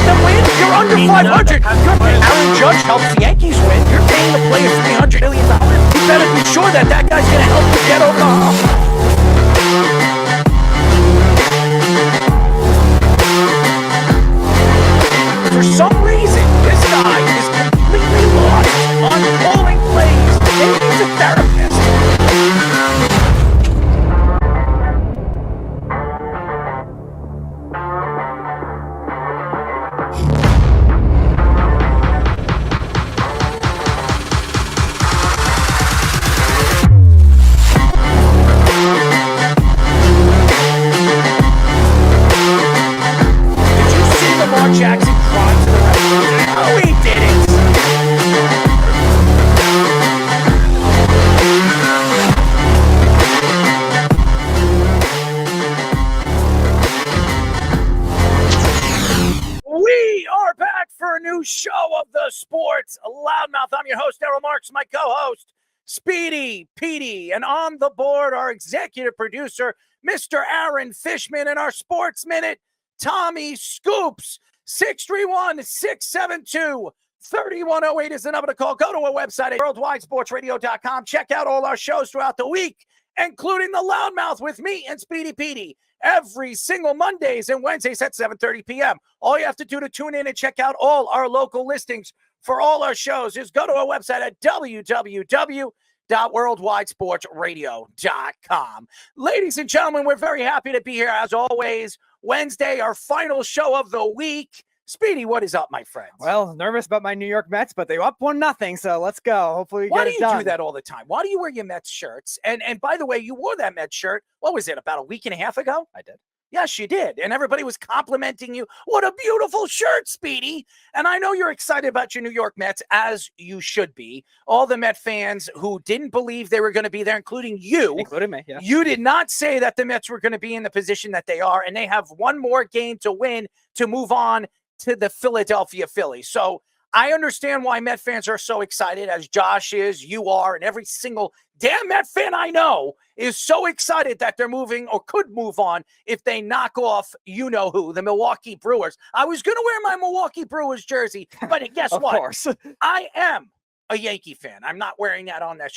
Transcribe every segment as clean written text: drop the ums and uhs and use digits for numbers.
them win? You're under 500. Aaron Judge helps the Yankees win. You're paying the player $300 million. You better be sure that guy's going to help you get over the hump. For some reason, this guy is completely lost on calling plays. Maybe he's a therapist. Did you see Lamar Jackson cry to the referee? No, he didn't. We are back for a new show of the Sports Loudmouth. I'm your host, Daryl Marks, my co-host, Speedy Petey, and on the board, our executive producer, Mr. Aaron Fishman, and our Sports Minute, Tommy Scoops. 631-672-3108 is the number to call. Go to our website at worldwidesportsradio.com. Check out all our shows throughout the week, including the Loudmouth with me and Speedy Petey every single Mondays and Wednesdays at 7:30 p.m. All you have to do to tune in and check out all our local listings for all our shows is go to our website at www.worldwidesportsradio.com. Ladies and gentlemen, we're very happy to be here as always. Wednesday, our final show of the week. Speedy, what is up, my friend? Well, nervous about my New York Mets, but they were up 1-0, so let's go. Hopefully we Why get it done. do you do that all the time? Why do you wear your Mets shirts? And by the way, you wore that Mets shirt, what was it, about a week and a half ago? I did. Yes, you did. And everybody was complimenting you. What a beautiful shirt, Speedy. And I know you're excited about your New York Mets, as you should be. All the Met fans who didn't believe they were going to be there, including you. Including me, yeah. You did not say that the Mets were going to be in the position that they are, and they have one more game to win to move on to the Philadelphia Phillies. So I understand why Met fans are so excited, as Josh is, you are, and every single damn Met fan I know is so excited that they're moving or could move on if they knock off you-know-who, the Milwaukee Brewers. I was going to wear my Milwaukee Brewers jersey, but guess Of what? course. I am a Yankee fan. I'm not wearing that on this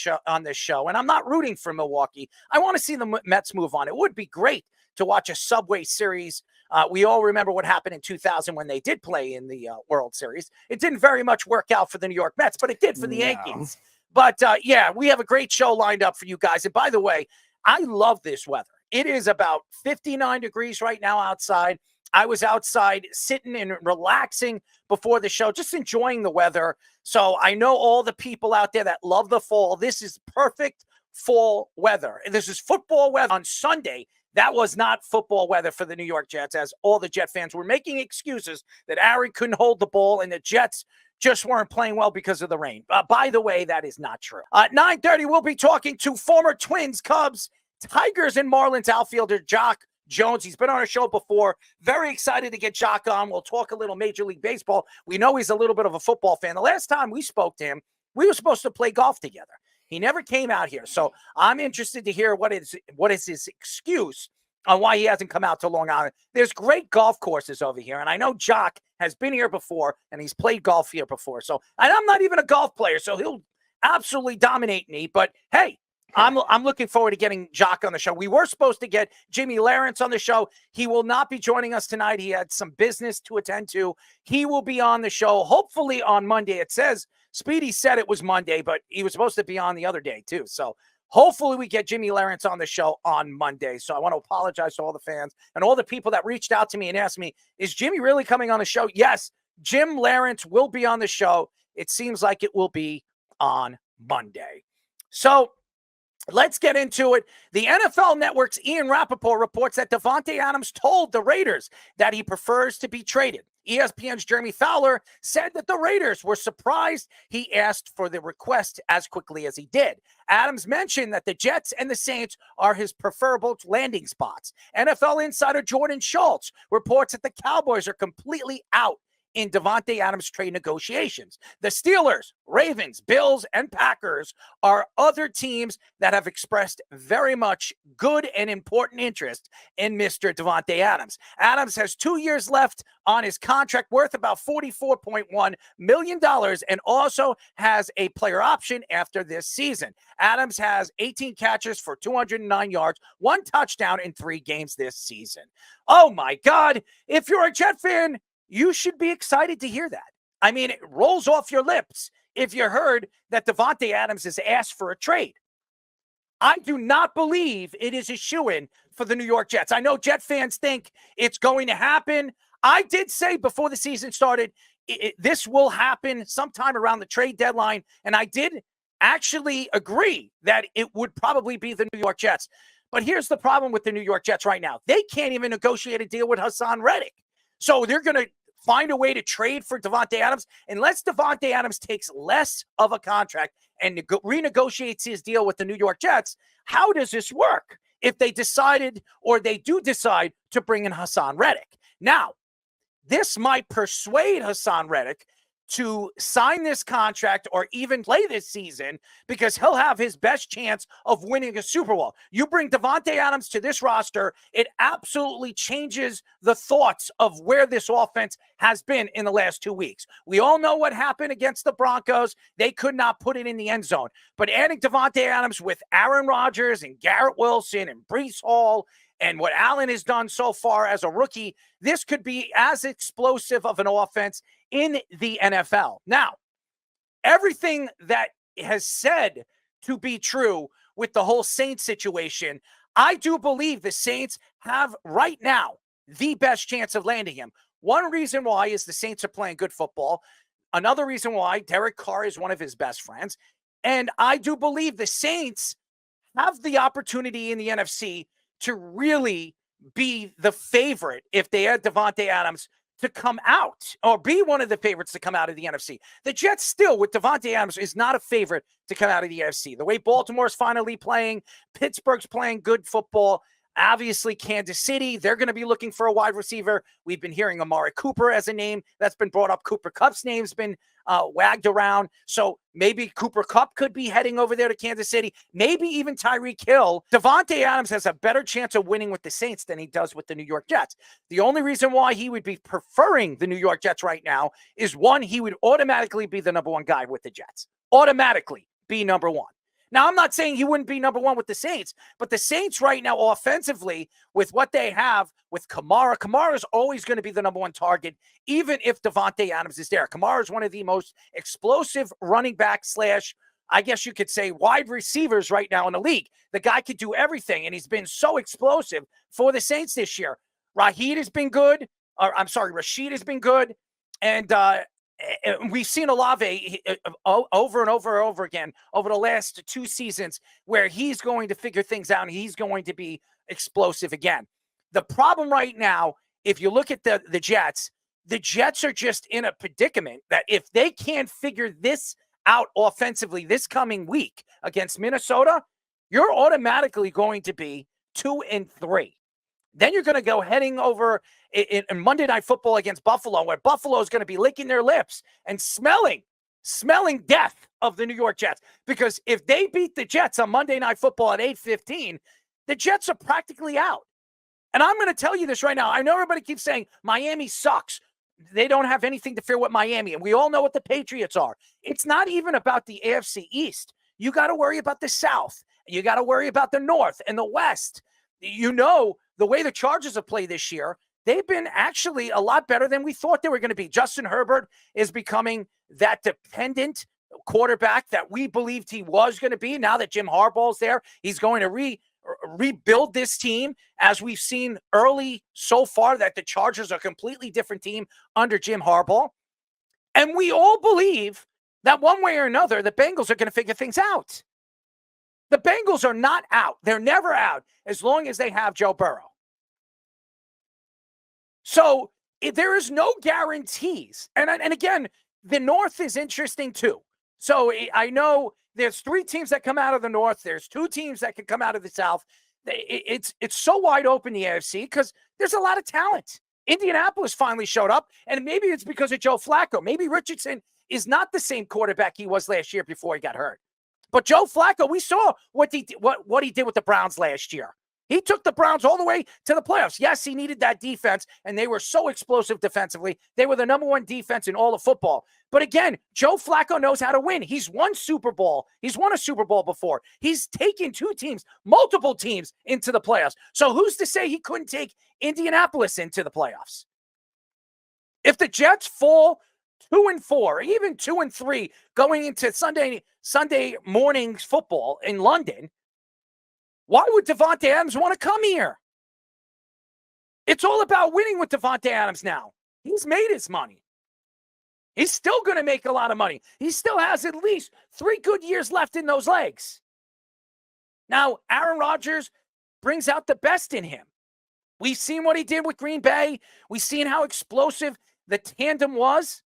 show, and I'm not rooting for Milwaukee. I want to see the Mets move on. It would be great to watch a Subway Series. We all remember what happened in 2000 when they did play in the World Series. It didn't very much work out for the New York Mets, but it did for the Yankees. But, yeah, we have a great show lined up for you guys. And by the way, I love this weather. It is about 59 degrees right now outside. I was outside sitting and relaxing before the show, just enjoying the weather. So I know all the people out there that love the fall. This is perfect fall weather. And this is football weather on Sunday. That was not football weather for the New York Jets, as all the Jet fans were making excuses that Aaron couldn't hold the ball and the Jets just weren't playing well because of the rain. By the way, that is not true. At 9:30, we'll be talking to former Twins, Cubs, Tigers, and Marlins outfielder Jock Jones. He's been on our show before. Very excited to get Jock on. We'll talk a little Major League Baseball. We know he's a little bit of a football fan. The last time we spoke to him, we were supposed to play golf together. He never came out here. So I'm interested to hear what is his excuse on why he hasn't come out to Long Island. There's great golf courses over here, and I know Jock has been here before, and he's played golf here before. So, and I'm not even a golf player, so he'll absolutely dominate me. But hey, I'm looking forward to getting Jock on the show. We were supposed to get Jimmy Lawrence on the show. He will not be joining us tonight. He had some business to attend to. He will be on the show hopefully on Monday. It says Speedy said it was Monday, but he was supposed to be on the other day too. So hopefully we get Jimmy Lawrence on the show on Monday. So I want to apologize to all the fans and all the people that reached out to me and asked me, is Jimmy really coming on the show? Yes, Jim Lawrence will be on the show. It seems like it will be on Monday. So let's get into it. The NFL Network's Ian Rappaport reports that Davante Adams told the Raiders that he prefers to be traded. ESPN's Jeremy Fowler said that the Raiders were surprised he asked for the request as quickly as he did. Adams mentioned that the Jets and the Saints are his preferable landing spots. NFL insider Jordan Schultz reports that the Cowboys are completely out in Davante Adams trade negotiations. The Steelers, Ravens, Bills, and Packers are other teams that have expressed very much good and important interest in Mr. Davante Adams. Adams has 2 years left on his contract worth about $44.1 million and also has a player option after this season. Adams has 18 catches for 209 yards, 1 touchdown in 3 games this season. Oh my God. If you're a Jet fan, you should be excited to hear that. I mean, it rolls off your lips if you heard that Davante Adams has asked for a trade. I do not believe it is a shoo-in for the New York Jets. I know Jet fans think it's going to happen. I did say before the season started, this will happen sometime around the trade deadline, and I did actually agree that it would probably be the New York Jets. But here's the problem with the New York Jets right now. They can't even negotiate a deal with Hassan Reddick. So they're going to find a way to trade for Davante Adams. Unless Davante Adams takes less of a contract and renegotiates his deal with the New York Jets, how does this work if they decided or they do decide to bring in Hassan Reddick? Now, this might persuade Hassan Reddick to sign this contract or even play this season because he'll have his best chance of winning a Super Bowl. You bring Davante Adams to this roster, it absolutely changes the thoughts of where this offense has been in the last 2 weeks. We all know what happened against the Broncos. They could not put it in the end zone. But adding Davante Adams with Aaron Rodgers and Garrett Wilson and Breece Hall and what Allen has done so far as a rookie, this could be as explosive of an offense in the NFL. Now, everything that has said to be true with the whole Saints situation, I do believe the Saints have right now the best chance of landing him. One reason why is the Saints are playing good football. Another reason why, Derek Carr is one of his best friends. And I do believe the Saints have the opportunity in the NFC to really be the favorite if they had Davante Adams to come out or be one of the favorites to come out of the NFC. The Jets still, with Davante Adams, is not a favorite to come out of the NFC. The way Baltimore's finally playing, Pittsburgh's playing good football. Obviously, Kansas City, they're going to be looking for a wide receiver. We've been hearing Amari Cooper as a name that's been brought up. Cooper Kupp's name's been wagged around. So maybe Cooper Kupp could be heading over there to Kansas City. Maybe even Tyreek Hill. Davante Adams has a better chance of winning with the Saints than he does with the New York Jets. The only reason why he would be preferring the New York Jets right now is, one, he would automatically be the number one guy with the Jets. Automatically be number one. Now, I'm not saying he wouldn't be number one with the Saints, but the Saints right now offensively, with what they have with Kamara is always going to be the number one target, even if Davante Adams is there. Kamara is one of the most explosive running back / I guess you could say wide receivers right now in the league. The guy could do everything, and he's been so explosive for the Saints this year. Rashid has been good, and we've seen Olave over and over and over again over the last 2 seasons where he's going to figure things out and he's going to be explosive again. The problem right now, if you look at the Jets are just in a predicament that if they can't figure this out offensively this coming week against Minnesota, you're automatically going to be 2-3. Then you're going to go heading over in Monday Night Football against Buffalo, where Buffalo is going to be licking their lips and smelling death of the New York Jets. Because if they beat the Jets on Monday Night Football at 8:15, the Jets are practically out. And I'm going to tell you this right now. I know everybody keeps saying Miami sucks. They don't have anything to fear with Miami. And we all know what the Patriots are. It's not even about the AFC East. You got to worry about the South. You got to worry about the North and the West. You know, the way the Chargers have played this year, they've been actually a lot better than we thought they were going to be. Justin Herbert is becoming that dependent quarterback that we believed he was going to be. Now that Jim Harbaugh's there, he's going to rebuild this team, as we've seen early so far that the Chargers are a completely different team under Jim Harbaugh. And we all believe that one way or another, the Bengals are going to figure things out. The Bengals are not out. They're never out as long as they have Joe Burrow. So there is no guarantees. And again, the North is interesting too. So I know there's 3 teams that come out of the North. There's 2 teams that can come out of the South. It's so wide open, the AFC, because there's a lot of talent Indianapolis finally showed up, and maybe it's because of Joe Flacco. Maybe Richardson is not the same quarterback he was last year before he got hurt. But Joe Flacco, we saw what he did with the Browns last year. He took the Browns all the way to the playoffs. Yes, he needed that defense, and they were so explosive defensively. They were the number one defense in all of football. But again, Joe Flacco knows how to win. He's won Super Bowl. He's won a Super Bowl before. He's taken two teams, multiple teams, into the playoffs. So who's to say he couldn't take Indianapolis into the playoffs? If the Jets fall 2-4, or even 2-3 going into Sunday morning's football in London, why would Davante Adams want to come here? It's all about winning with Davante Adams now. He's made his money. He's still going to make a lot of money. He still has at least 3 good years left in those legs. Now, Aaron Rodgers brings out the best in him. We've seen what he did with Green Bay. We've seen how explosive the tandem was.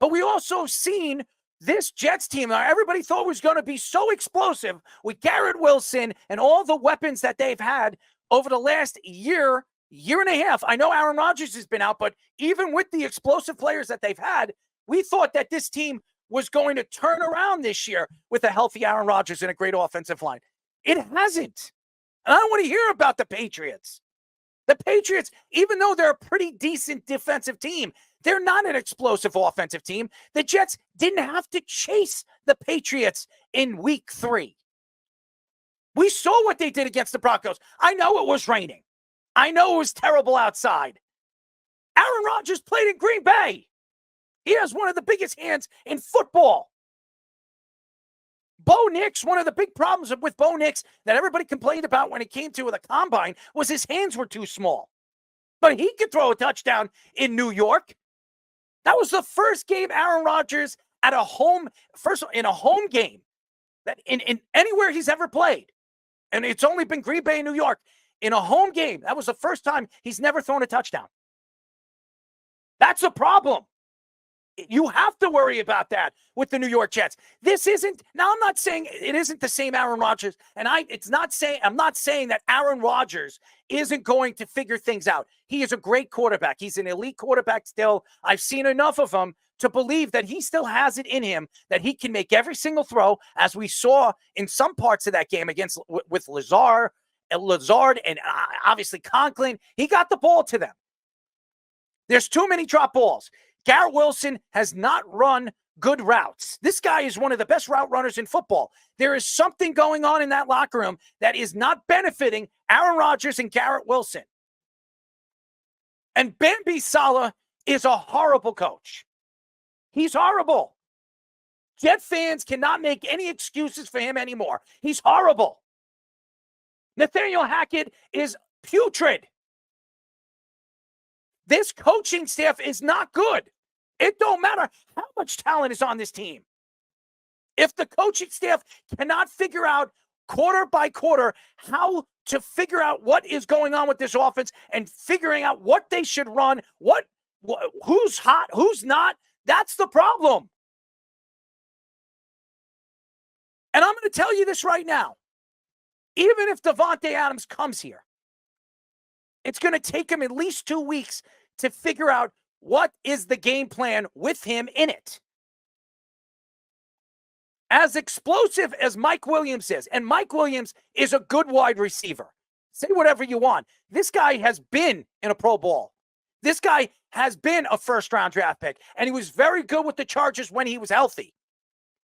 But we also seen this Jets team that everybody thought was going to be so explosive with Garrett Wilson and all the weapons that they've had over the last year and a half. I know Aaron Rodgers has been out, but even with the explosive players that they've had, we thought that this team was going to turn around this year with a healthy Aaron Rodgers and a great offensive line. It hasn't. And I don't want to hear about the Patriots. The Patriots, even though they're a pretty decent defensive team, they're not an explosive offensive team. The Jets didn't have to chase the Patriots in week 3. We saw what they did against the Broncos. I know it was raining. I know it was terrible outside. Aaron Rodgers played in Green Bay. He has one of the biggest hands in football. Bo Nix, one of the big problems with Bo Nix that everybody complained about when it came to the combine was his hands were too small. But he could throw a touchdown in New York. That was the first game Aaron Rodgers in a home game that in anywhere he's ever played. And it's only been Green Bay and New York. In a home game, that was the first time he's never thrown a touchdown. That's a problem. You have to worry about that with the New York Jets. This isn't, now I'm not saying it isn't the same Aaron Rodgers, and I'm not saying that Aaron Rodgers isn't going to figure things out. He is a great quarterback. He's an elite quarterback still. I've seen enough of him to believe that he still has it in him, that he can make every single throw, as we saw in some parts of that game with Lazard and obviously Conklin. He got the ball to them. There's too many drop balls. Garrett Wilson has not run good routes. This guy is one of the best route runners in football. There is something going on in that locker room that is not benefiting Aaron Rodgers and Garrett Wilson. And Bambi Saleh is a horrible coach. He's horrible. Jet fans cannot make any excuses for him anymore. He's horrible. Nathaniel Hackett is putrid. This coaching staff is not good. It don't matter how much talent is on this team. If the coaching staff cannot figure out quarter by quarter how to figure out what is going on with this offense and figuring out what they should run, who's hot, who's not, that's the problem. And I'm going to tell you this right now. Even if Davante Adams comes here, it's going to take him at least 2 weeks to figure out what is the game plan with him in it. As explosive as Mike Williams is, and Mike Williams is a good wide receiver. Say whatever you want. This guy has been in a Pro Bowl. This guy has been a first-round draft pick, and he was very good with the Chargers when he was healthy.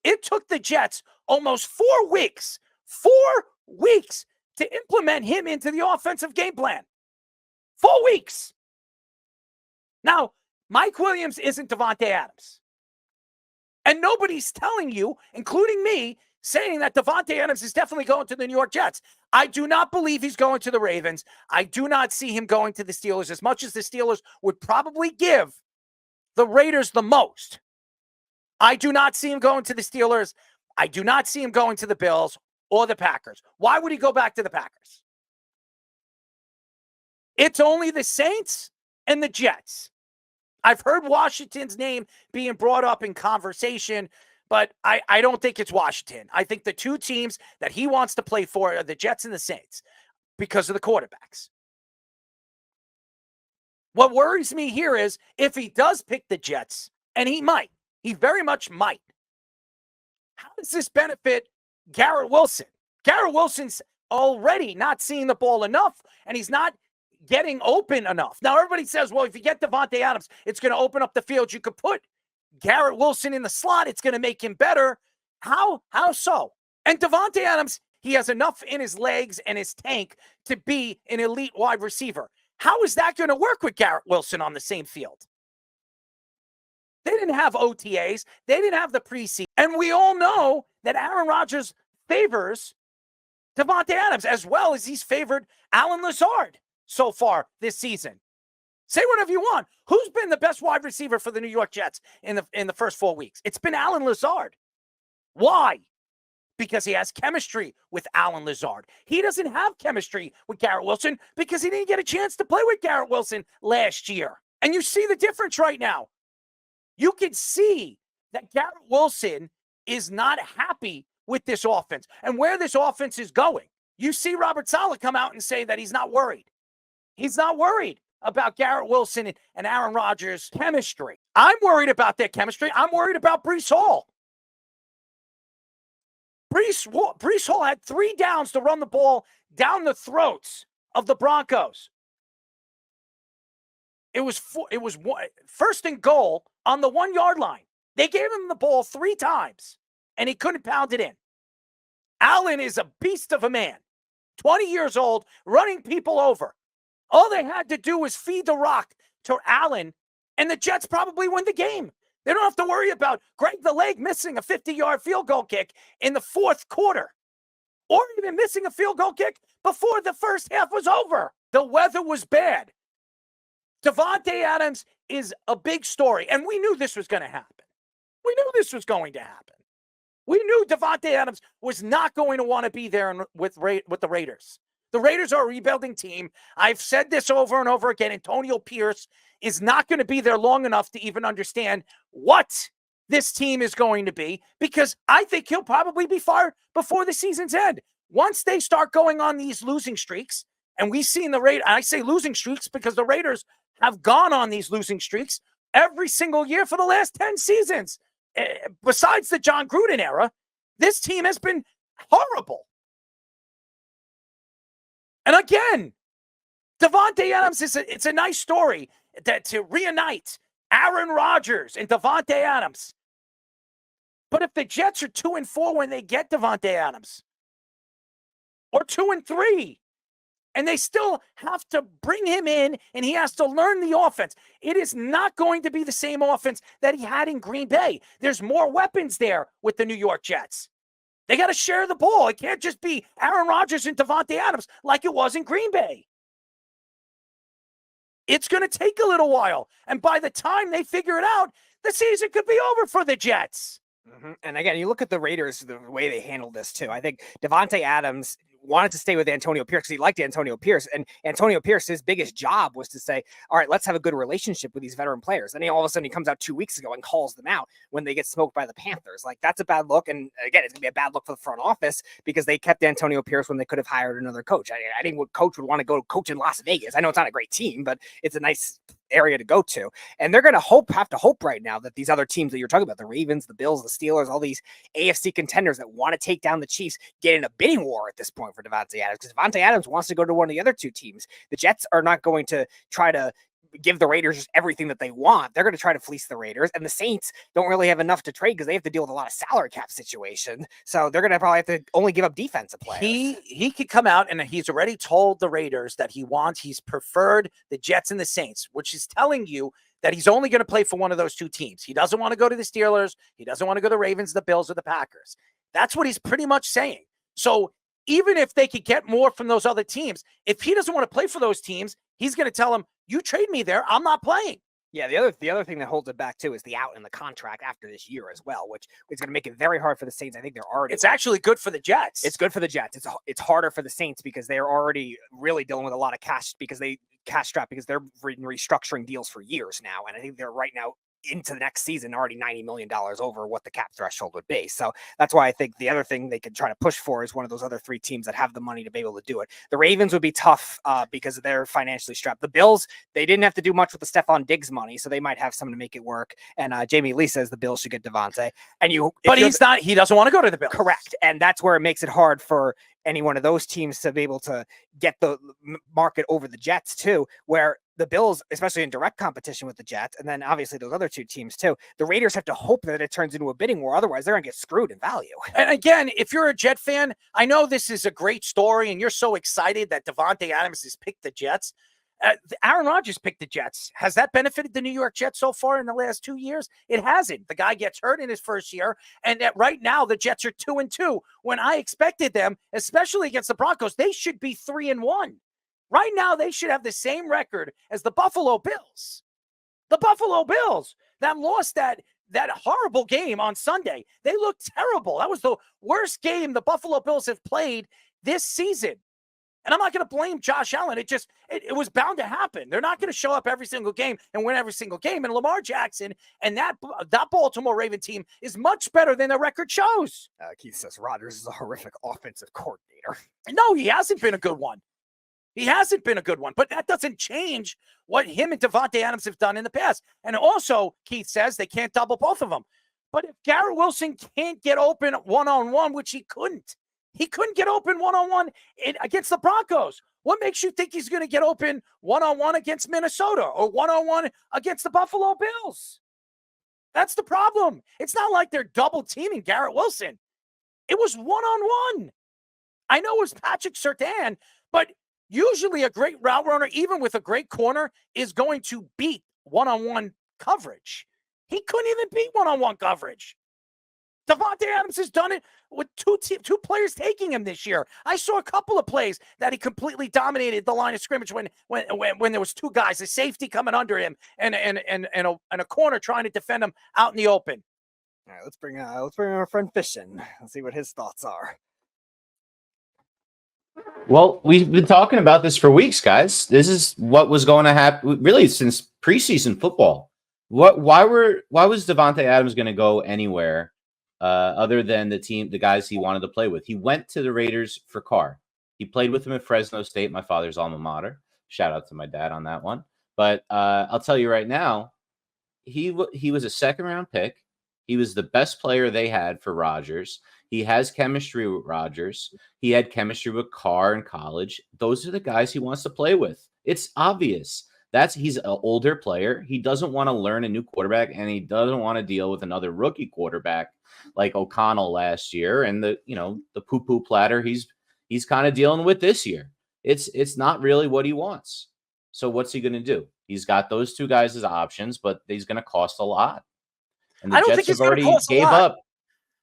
It took the Jets almost 4 weeks to implement him into the offensive game plan. 4 weeks. Now, Mike Williams isn't Davante Adams. And nobody's telling you, including me, saying that Davante Adams is definitely going to the New York Jets. I do not believe he's going to the Ravens. I do not see him going to the Steelers, as much as the Steelers would probably give the Raiders the most. I do not see him going to the Steelers. I do not see him going to the Bills or the Packers. Why would he go back to the Packers? It's only the Saints and the Jets. I've heard Washington's name being brought up in conversation, but I don't think it's Washington. I think the two teams that he wants to play for are the Jets and the Saints because of the quarterbacks. What worries me here is if he does pick the Jets, and he very much might, how does this benefit Garrett Wilson? Garrett Wilson's already not seeing the ball enough, and he's not getting open enough. Now, everybody says, well, if you get Davante Adams, it's going to open up the field. You could put Garrett Wilson in the slot. It's going to make him better. How so? And Davante Adams, he has enough in his legs and his tank to be an elite wide receiver. How is that going to work with Garrett Wilson on the same field? They didn't have OTAs. They didn't have the preseason. And we all know that Aaron Rodgers favors Davante Adams as well as he's favored Allen Lazard so far this season. Say whatever you want. Who's been the best wide receiver for the New York Jets in the first 4 weeks? It's been Allen Lazard. Why? Because he has chemistry with Allen Lazard. He doesn't have chemistry with Garrett Wilson because he didn't get a chance to play with Garrett Wilson last year. And you see the difference right now. You can see that Garrett Wilson is not happy with this offense and where this offense is going. You see Robert Saleh come out and say that he's not worried. He's not worried about Garrett Wilson and Aaron Rodgers' chemistry. I'm worried about their chemistry. I'm worried about Breece Hall. Breece Hall had 3 downs to run the ball down the throats of the Broncos. It was first and goal on the 1-yard line. They gave him the ball 3 times, and he couldn't pound it in. Allen is a beast of a man, 20 years old, running people over. All they had to do was feed the rock to Allen, and the Jets probably win the game. They don't have to worry about Greg the Leg missing a 50-yard field goal kick in the 4th quarter, or even missing a field goal kick before the first half was over. The weather was bad. Davante Adams is a big story, and we knew this was going to happen. We knew this was going to happen. We knew Davante Adams was not going to want to be there with the Raiders. The Raiders are a rebuilding team. I've said this over and over again. Antonio Pierce is not going to be there long enough to even understand what this team is going to be, because I think he'll probably be fired before the season's end. Once they start going on these losing streaks, and we've seen the Raiders, I say losing streaks because the Raiders have gone on these losing streaks every single year for the last 10 seasons. Besides the John Gruden era, this team has been horrible. And again, Davante Adams it's a nice story that to reunite Aaron Rodgers and Davante Adams. But if the Jets are 2-4 when they get Davante Adams, or 2-3, and they still have to bring him in and he has to learn the offense, it is not going to be the same offense that he had in Green Bay. There's more weapons there with the New York Jets. They got to share the ball. It can't just be Aaron Rodgers and Davante Adams like it was in Green Bay. It's going to take a little while. And by the time they figure it out, the season could be over for the Jets. Mm-hmm. And again, you look at the Raiders, the way they handled this too. I think Davante Adams wanted to stay with Antonio Pierce because he liked Antonio Pierce. And Antonio Pierce, his biggest job was to say, all right, let's have a good relationship with these veteran players. And all of a sudden he comes out 2 weeks ago and calls them out when they get smoked by the Panthers. Like, that's a bad look. And again, it's going to be a bad look for the front office because they kept Antonio Pierce when they could have hired another coach. I think what coach would want to go coach in Las Vegas. I know it's not a great team, but it's a nice area to go to. And they're going to have to hope right now that these other teams that you're talking about, the Ravens, the Bills, the Steelers, all these AFC contenders that want to take down the Chiefs, get in a bidding war at this point for Davante Adams, because Davante Adams wants to go to one of the other 2 teams. The Jets are not going to try to give the Raiders just everything that they want. They're going to try to fleece the Raiders, and the Saints don't really have enough to trade because they have to deal with a lot of salary cap situation. So they're going to probably have to only give up defensive players. He could come out and he's already told the Raiders that he's preferred the Jets and the Saints, which is telling you that he's only going to play for one of those 2 teams. He doesn't want to go to the Steelers. He doesn't want to go to the Ravens, the Bills, or the Packers. That's what he's pretty much saying. So even if they could get more from those other teams, if he doesn't want to play for those teams, he's going to tell them, you trade me there, I'm not playing. Yeah, the other thing that holds it back too is the out in the contract after this year as well, which is going to make it very hard for the Saints. I think they're already. It's actually good for the Jets. It's good for the Jets. It's harder for the Saints because they're already really dealing with a lot of cash strapped because they're restructuring deals for years now, and I think they're right now into the next season already $90 million over what the cap threshold would be. So that's why I think the other thing they could try to push for is one of those other 3 teams that have the money to be able to do it. The Ravens would be tough because they're financially strapped. The Bills, they didn't have to do much with the Stephon Diggs money, so they might have something to make it work. And Jamie Lee says the Bills should get Davante. But he doesn't want to go to the Bills. Correct. And that's where it makes it hard for any one of those teams to be able to get the market over the Jets too, where the Bills, especially in direct competition with the Jets, and then obviously those other 2 teams too, the Raiders have to hope that it turns into a bidding war. Otherwise, they're going to get screwed in value. And again, if you're a Jet fan, I know this is a great story and you're so excited that Davante Adams has picked the Jets. Aaron Rodgers picked the Jets. Has that benefited the New York Jets so far in the last 2 years? It hasn't. The guy gets hurt in his first year, and right now the Jets are 2-2. When I expected them, especially against the Broncos, they should be 3-1. Right now, they should have the same record as the Buffalo Bills. The Buffalo Bills that lost that horrible game on Sunday. They looked terrible. That was the worst game the Buffalo Bills have played this season. And I'm not going to blame Josh Allen. It was bound to happen. They're not going to show up every single game and win every single game. And Lamar Jackson and that Baltimore Raven team is much better than the record shows. Keith says Rodgers is a horrific offensive coordinator. No, he hasn't been a good one. He hasn't been a good one, but that doesn't change what him and Davante Adams have done in the past. And also, Keith says they can't double both of them. But if Garrett Wilson can't get open one-on-one, which he couldn't get open one-on-one against the Broncos. What makes you think he's going to get open one-on-one against Minnesota or one-on-one against the Buffalo Bills? That's the problem. It's not like they're double teaming Garrett Wilson. It was one-on-one. I know it was Patrick Surtain, but usually a great route runner, even with a great corner, is going to beat one-on-one coverage. He couldn't even beat one-on-one coverage. Davante Adams has done it with two players taking him this year. I saw a couple of plays that he completely dominated the line of scrimmage when there was 2 guys, a safety coming under him and a corner trying to defend him out in the open. All right, let's bring our friend Fish in. Let's see what his thoughts are. Well, we've been talking about this for weeks, guys. This is what was going to happen really since preseason football. Why was Davante Adams going to go anywhere other than the guys he wanted to play with? He went to the Raiders for Carr. He played with him at Fresno State, my father's alma mater. Shout out to my dad on that one. But I'll tell you right now, he was a 2nd-round pick. He was the best player they had for Rodgers. He has chemistry with Rodgers. He had chemistry with Carr in college. Those are the guys he wants to play with. It's obvious. He's an older player. He doesn't want to learn a new quarterback, and he doesn't want to deal with another rookie quarterback like O'Connell last year and the poo-poo platter he's kind of dealing with this year. It's not really what he wants. So what's he going to do? He's got those 2 guys as options, but he's going to cost a lot. And the Jets have already gave up.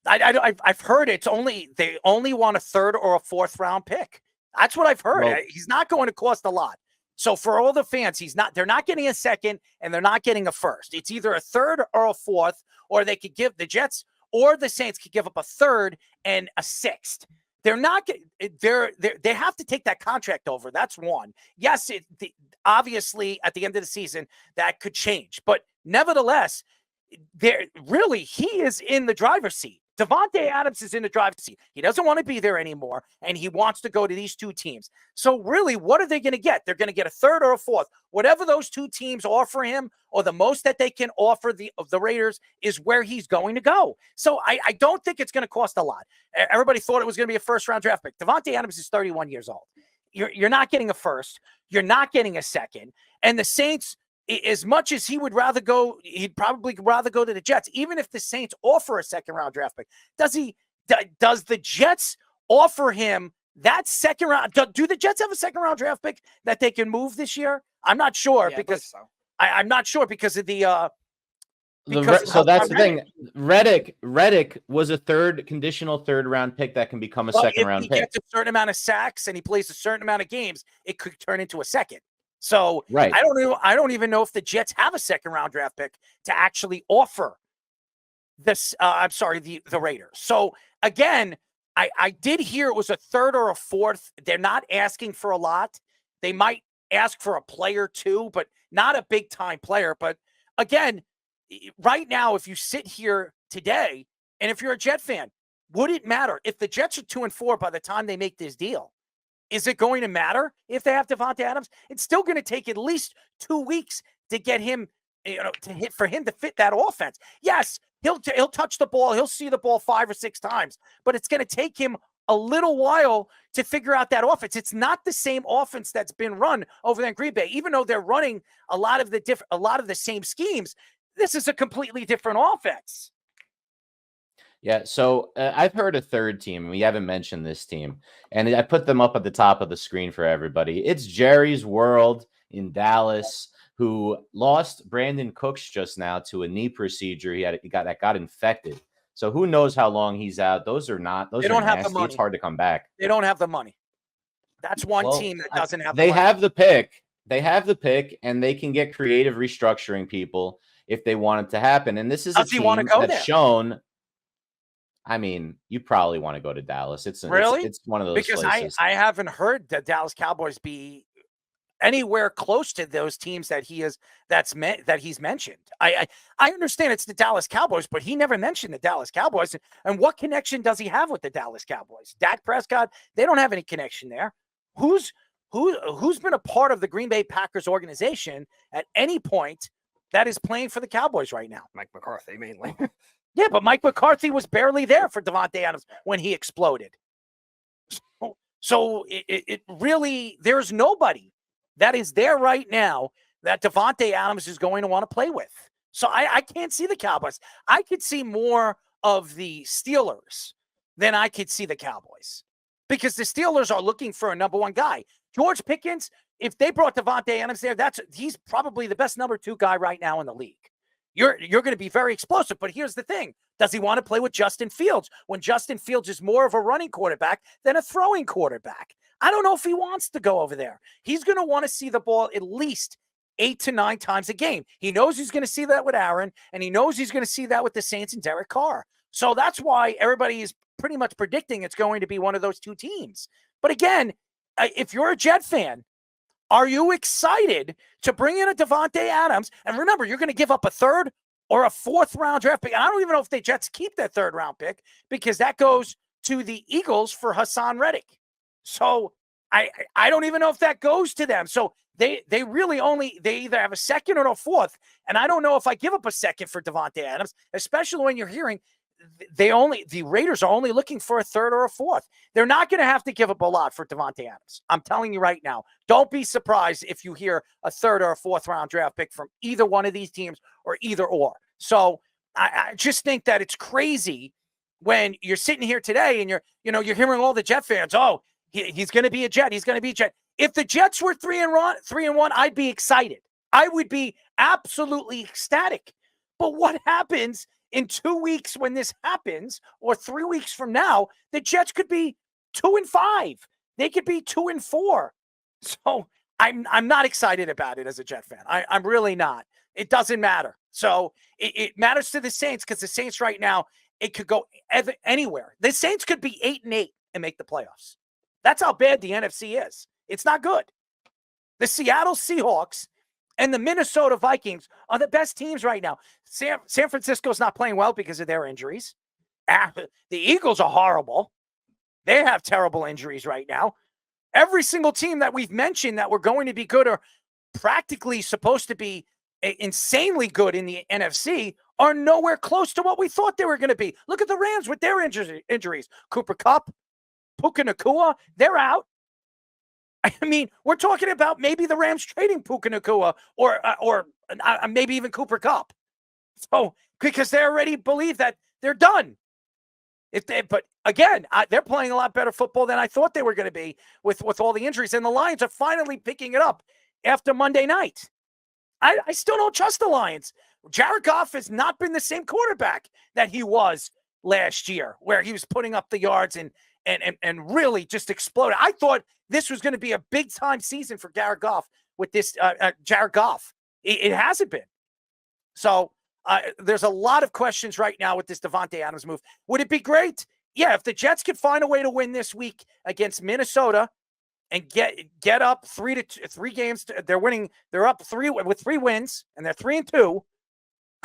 I've heard they only want a 3rd or a 4th round pick. That's what I've heard. Well, he's not going to cost a lot. So for all the fans, they're not getting a 2nd and they're not getting a 1st. It's either a 3rd or a 4th, or they could give the Jets or the Saints could give up a 3rd and a 6th. They're not. They have to take that contract over. That's one. Yes, obviously at the end of the season that could change, but nevertheless, he is in the driver's seat. Davante Adams is in the driver's seat. He doesn't want to be there anymore, and he wants to go to these 2 teams. So really, what are they going to get? They're going to get a 3rd or a 4th. Whatever those 2 teams offer him, or the most that they can offer the Raiders, is where he's going to go. So I don't think it's going to cost a lot. Everybody thought it was going to be a 1st-round draft pick. Davante Adams is 31 years old. You're not getting a 1st. You're not getting a 2nd. And the Saints, as much as he'd probably rather go to the Jets, even if the Saints offer a 2nd-round draft pick. Does the Jets offer him that 2nd round? Do the Jets have a 2nd-round draft pick that they can move this year? I'm not sure because I'm not sure because of the. So that's the thing. Reddick was a conditional 3rd-round pick that can become a 2nd-round pick. If he gets a certain amount of sacks and he plays a certain amount of games, it could turn into a 2nd. So right. I don't even know if the Jets have a 2nd-round draft pick to actually offer this. The Raiders. So again, I did hear it was a 3rd or a 4th. They're not asking for a lot. They might ask for a player too, but not a big time player. But again, right now, if you sit here today, and if you're a Jet fan, would it matter if the Jets are 2-4 by the time they make this deal? Is it going to matter if they have Davante Adams? It's still going to take at least 2 weeks to get him, for him to fit that offense. Yes, he'll touch the ball, he'll see the ball 5 or 6 times, but it's going to take him a little while to figure out that offense. It's not the same offense that's been run over there in Green Bay, even though they're running a lot of the same schemes. This is a completely different offense. Yeah, so I've heard a third team. We haven't mentioned this team, and I put them up at the top of the screen for everybody. It's Jerry's World in Dallas, who lost Brandon Cooks just now to a knee procedure. He got infected. So who knows how long he's out? Those are nasty. Have the money. It's hard to come back. They don't have the money. That's one team that doesn't have the money. They have the pick. They have the pick, and they can get creative restructuring people if they want it to happen. And this is a team that's shown. I mean, you probably want to go to Dallas. It's one of those places. I haven't heard the Dallas Cowboys be anywhere close to those teams that he's mentioned. I understand it's the Dallas Cowboys, but he never mentioned the Dallas Cowboys. And what connection does he have with the Dallas Cowboys? Dak Prescott, they don't have any connection there. Who's been a part of the Green Bay Packers organization at any point that is playing for the Cowboys right now? Mike McCarthy mainly. Yeah, but Mike McCarthy was barely there for Davante Adams when he exploded. So it really, there's nobody that is there right now that Davante Adams is going to want to play with. So I can't see the Cowboys. I could see more of the Steelers than I could see the Cowboys, because the Steelers are looking for a number 1 guy. George Pickens, if they brought Davante Adams there, he's probably the best number 2 guy right now in the league. You're going to be very explosive, but here's the thing. Does he want to play with Justin Fields when Justin Fields is more of a running quarterback than a throwing quarterback? I don't know if he wants to go over there. He's going to want to see the ball at least 8 to 9 times a game. He knows he's going to see that with Aaron, and he knows he's going to see that with the Saints and Derek Carr. So that's why everybody is pretty much predicting it's going to be one of those 2 teams. But again, if you're a Jet fan, are you excited to bring in a Davante Adams? And remember, you're going to give up a 3rd or a 4th round draft pick. And I don't even know if the Jets keep that 3rd round pick, because that goes to the Eagles for Hassan Reddick. So I don't even know if that goes to them. So they really they either have a 2nd or a 4th. And I don't know if I give up a 2nd for Davante Adams, especially when you're hearing the Raiders are only looking for a 3rd or a 4th. They're not going to have to give up a lot for Davante Adams. I'm telling you right now. Don't be surprised if you hear a 3rd or a 4th round draft pick from either one of these teams, or either or. So I just think that it's crazy when you're sitting here today and you're hearing all the Jet fans. Oh, he's going to be a Jet. He's going to be a Jet. If the Jets were 3-1, I'd be excited. I would be absolutely ecstatic. But what happens in 2 weeks when this happens, or 3 weeks from now? The Jets could be 2-5. They could be 2-4. So I'm not excited about it as a Jet fan. I'm really not. It doesn't matter. So it matters to the Saints, because the Saints right now, it could go anywhere. The Saints could be 8-8 and make the playoffs. That's how bad the NFC is. It's not good. The Seattle Seahawks and the Minnesota Vikings are the best teams right now. San Francisco's not playing well because of their injuries. The Eagles are horrible. They have terrible injuries right now. Every single team that we've mentioned that were going to be good, or practically supposed to be insanely good in the NFC, are nowhere close to what we thought they were going to be. Look at the Rams with their injuries. Cooper Kupp, Puka Nacua, they're out. I mean, we're talking about maybe the Rams trading Puka Nacua or maybe even Cooper Kupp. So, because they already believe that they're done. But again, they're playing a lot better football than I thought they were going to be with all the injuries. And the Lions are finally picking it up after Monday night. I still don't trust the Lions. Jared Goff has not been the same quarterback that he was last year, where he was putting up the yards and really just exploded. I thought this was going to be a big-time season for Jared Goff with this Jared Goff. It hasn't been. So there's a lot of questions right now with this Davante Adams move. Would it be great? Yeah, if the Jets could find a way to win this week against Minnesota and get up 3 games. They're winning. They're up 3 with 3 wins, and they're 3-2.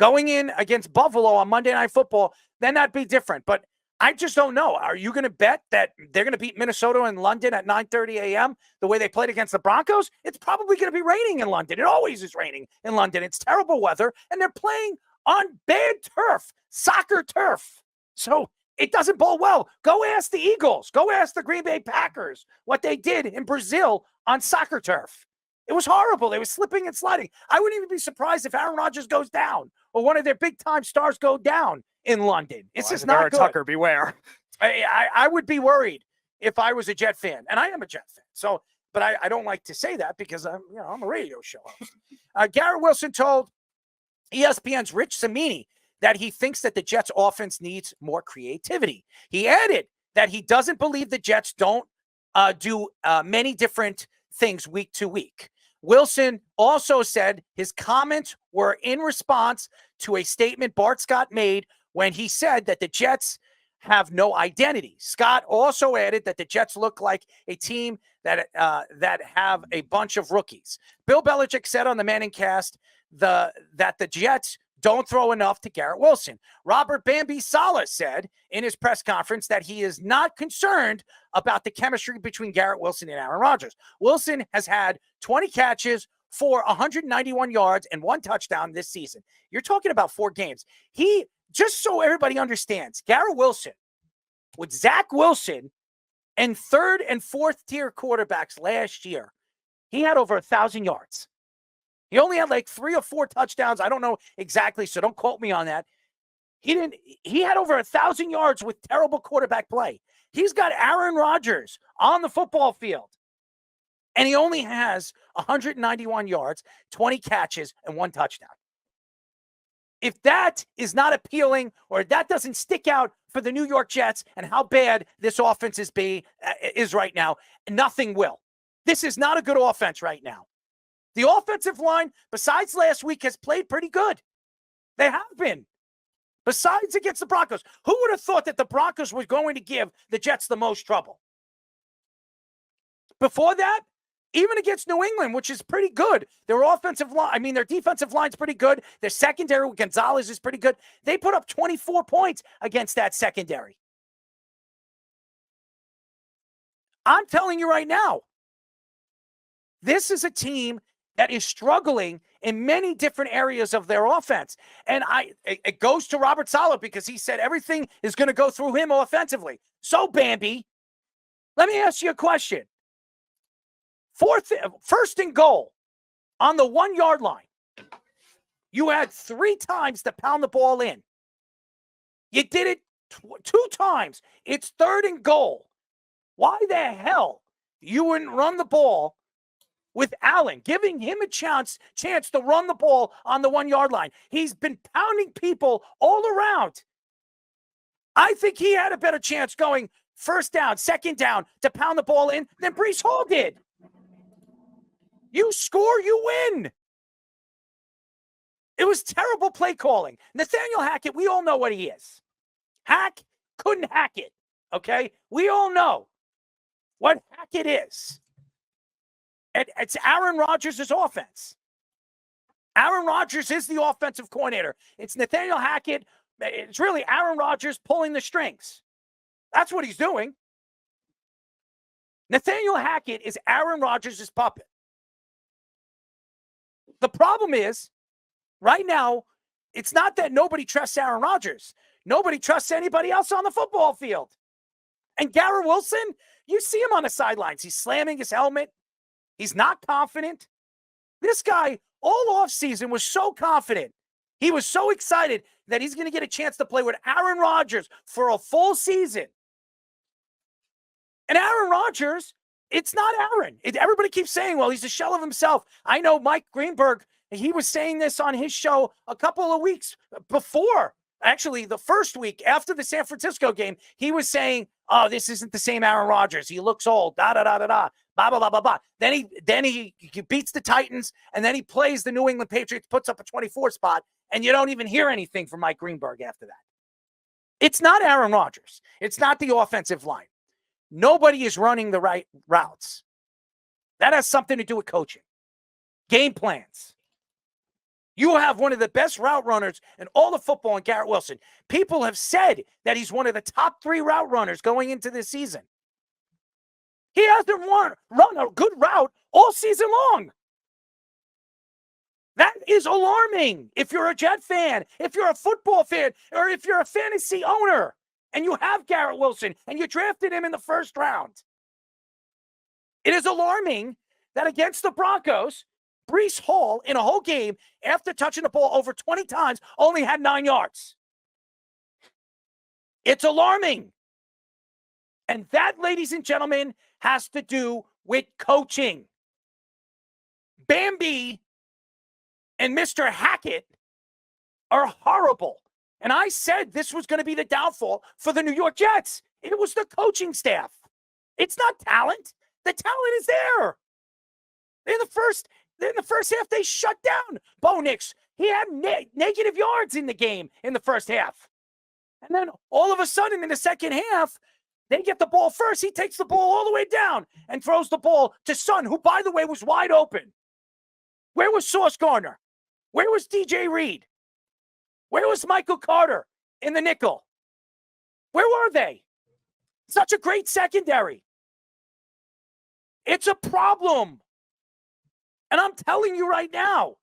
Going in against Buffalo on Monday Night Football, then that'd be different. But I just don't know. Are you going to bet that they're going to beat Minnesota in London at 9:30 a.m. the way they played against the Broncos? It's probably going to be raining in London. It always is raining in London. It's terrible weather, and they're playing on bad turf, soccer turf. So it doesn't bode well. Go ask the Eagles. Go ask the Green Bay Packers what they did in Brazil on soccer turf. It was horrible. They were slipping and sliding. I wouldn't even be surprised if Aaron Rodgers goes down or one of their big-time stars go down in London. It's just not good. Tucker, beware. I would be worried if I was a Jet fan, and I am a Jet fan. So, but I don't like to say that because I'm a radio show host. Garrett Wilson told ESPN's Rich Cimini that he thinks that the Jets' offense needs more creativity. He added that he doesn't believe the Jets don't do many different things week to week. Wilson also said his comments were in response to a statement Bart Scott made when he said that the Jets have no identity. Scott also added that the Jets look like a team that have a bunch of rookies. Bill Belichick said on the Manning cast that the Jets don't throw enough to Garrett Wilson. Robert Bambi Saleh said in his press conference that he is not concerned about the chemistry between Garrett Wilson and Aaron Rodgers. Wilson has had 20 catches for 191 yards and 1 touchdown this season. You're talking about 4 games. Just so everybody understands, Garrett Wilson, with Zach Wilson and 3rd and 4th tier quarterbacks last year, he had over 1,000 yards. He only had like 3 or 4 touchdowns. I don't know exactly, so don't quote me on that. He had over 1,000 yards with terrible quarterback play. He's got Aaron Rodgers on the football field, and he only has 191 yards, 20 catches, and 1 touchdown. If that is not appealing or that doesn't stick out for the New York Jets and how bad this offense is right now, nothing will. This is not a good offense right now. The offensive line, besides last week, has played pretty good. They have been. Besides against the Broncos. Who would have thought that the Broncos were going to give the Jets the most trouble? Before that, even against New England, which is pretty good. Their defensive line's pretty good. Their secondary with Gonzalez is pretty good. They put up 24 points against that secondary. I'm telling you right now, this is a team that is struggling in many different areas of their offense. And it goes to Robert Saleh because he said everything is going to go through him offensively. So, Bambi, let me ask you a question. 1st and goal on the 1-yard line. You had 3 times to pound the ball in. You did it 2 times. It's 3rd and goal. Why the hell you wouldn't run the ball with Allen, giving him a chance to run the ball on the 1-yard line? He's been pounding people all around. I think he had a better chance going 1st down, 2nd down to pound the ball in than Breece Hall did. You score, you win. It was terrible play calling. Nathaniel Hackett, we all know what he is. Hack couldn't hack it, okay? We all know what Hackett is. It's Aaron Rodgers' offense. Aaron Rodgers is the offensive coordinator. It's Nathaniel Hackett. It's really Aaron Rodgers pulling the strings. That's what he's doing. Nathaniel Hackett is Aaron Rodgers' puppet. The problem is, right now, it's not that nobody trusts Aaron Rodgers. Nobody trusts anybody else on the football field. And Garrett Wilson, you see him on the sidelines. He's slamming his helmet. He's not confident. This guy, all offseason, was so confident. He was so excited that he's going to get a chance to play with Aaron Rodgers for a full season. And Aaron Rodgers, it's not Aaron. Everybody keeps saying, well, he's a shell of himself. I know Mike Greenberg, he was saying this on his show a couple of weeks before. Actually, the first week after the San Francisco game, he was saying, oh, this isn't the same Aaron Rodgers. He looks old, da-da-da-da-da, blah, blah, blah, blah, blah. Then he beats the Titans, and then he plays the New England Patriots, puts up a 24 spot, and you don't even hear anything from Mike Greenberg after that. It's not Aaron Rodgers. It's not the offensive line. Nobody is running the right routes. That has something to do with coaching. Game plans. You have one of the best route runners in all of football in Garrett Wilson. People have said that he's one of the top 3 route runners going into this season. He hasn't run a good route all season long. That is alarming if you're a Jet fan, if you're a football fan, or if you're a fantasy owner and you have Garrett Wilson and you drafted him in the first round. It is alarming that against the Broncos, Breece Hall, in a whole game, after touching the ball over 20 times, only had 9 yards. It's alarming. And that, ladies and gentlemen, has to do with coaching. Bambi and Mr. Hackett are horrible. And I said this was going to be the downfall for the New York Jets. It was the coaching staff. It's not talent. The talent is there. In the first half, they shut down Bo Nix. He had negative yards in the game in the first half. And then all of a sudden in the second half, they get the ball first. He takes the ball all the way down and throws the ball to Son, who, by the way, was wide open. Where was Sauce Gardner? Where was DJ Reed? Where was Michael Carter in the nickel? Where were they? Such a great secondary. It's a problem. And I'm telling you right now,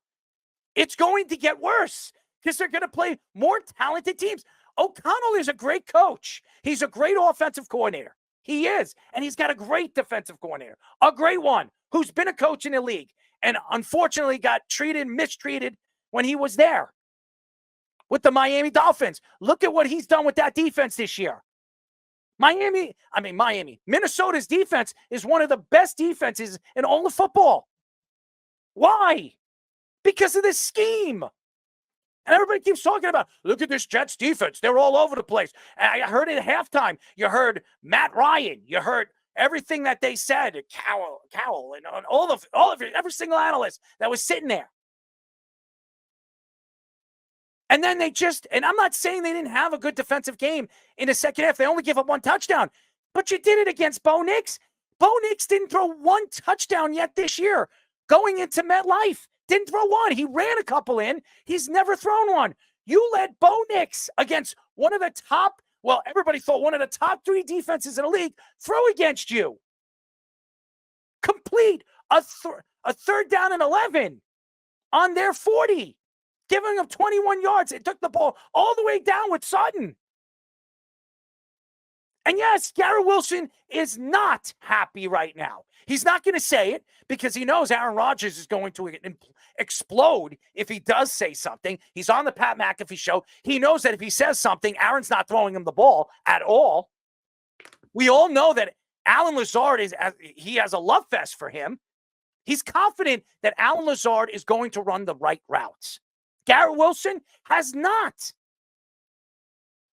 it's going to get worse because they're going to play more talented teams. O'Connell is a great coach. He's a great offensive coordinator. He is. And he's got a great defensive coordinator, a great one who's been a coach in the league and unfortunately got mistreated when he was there with the Miami Dolphins. Look at what he's done with that defense this year. Minnesota's defense is one of the best defenses in all of football. Why? Because of this scheme. And everybody keeps talking about, look at this Jets defense. They're all over the place. I heard it at halftime. You heard Matt Ryan. You heard everything that they said. Cowell, and all of it, every single analyst that was sitting there. And then and I'm not saying they didn't have a good defensive game in the second half. They only gave up 1 touchdown. But you did it against Bo Nix. Bo Nix didn't throw 1 touchdown yet this year. Going into MetLife, didn't throw 1. He ran a couple in. He's never thrown 1. You let Bo Nix against one of the top, everybody thought one of the top 3 defenses in the league throw against you. Complete a third down and 11 on their 40, giving them 21 yards. It took the ball all the way down with Sutton. And yes, Garrett Wilson is not happy right now. He's not going to say it because he knows Aaron Rodgers is going to explode if he does say something. He's on the Pat McAfee show. He knows that if he says something, Aaron's not throwing him the ball at all. We all know that Allen Lazard he has a love fest for him. He's confident that Allen Lazard is going to run the right routes. Garrett Wilson has not.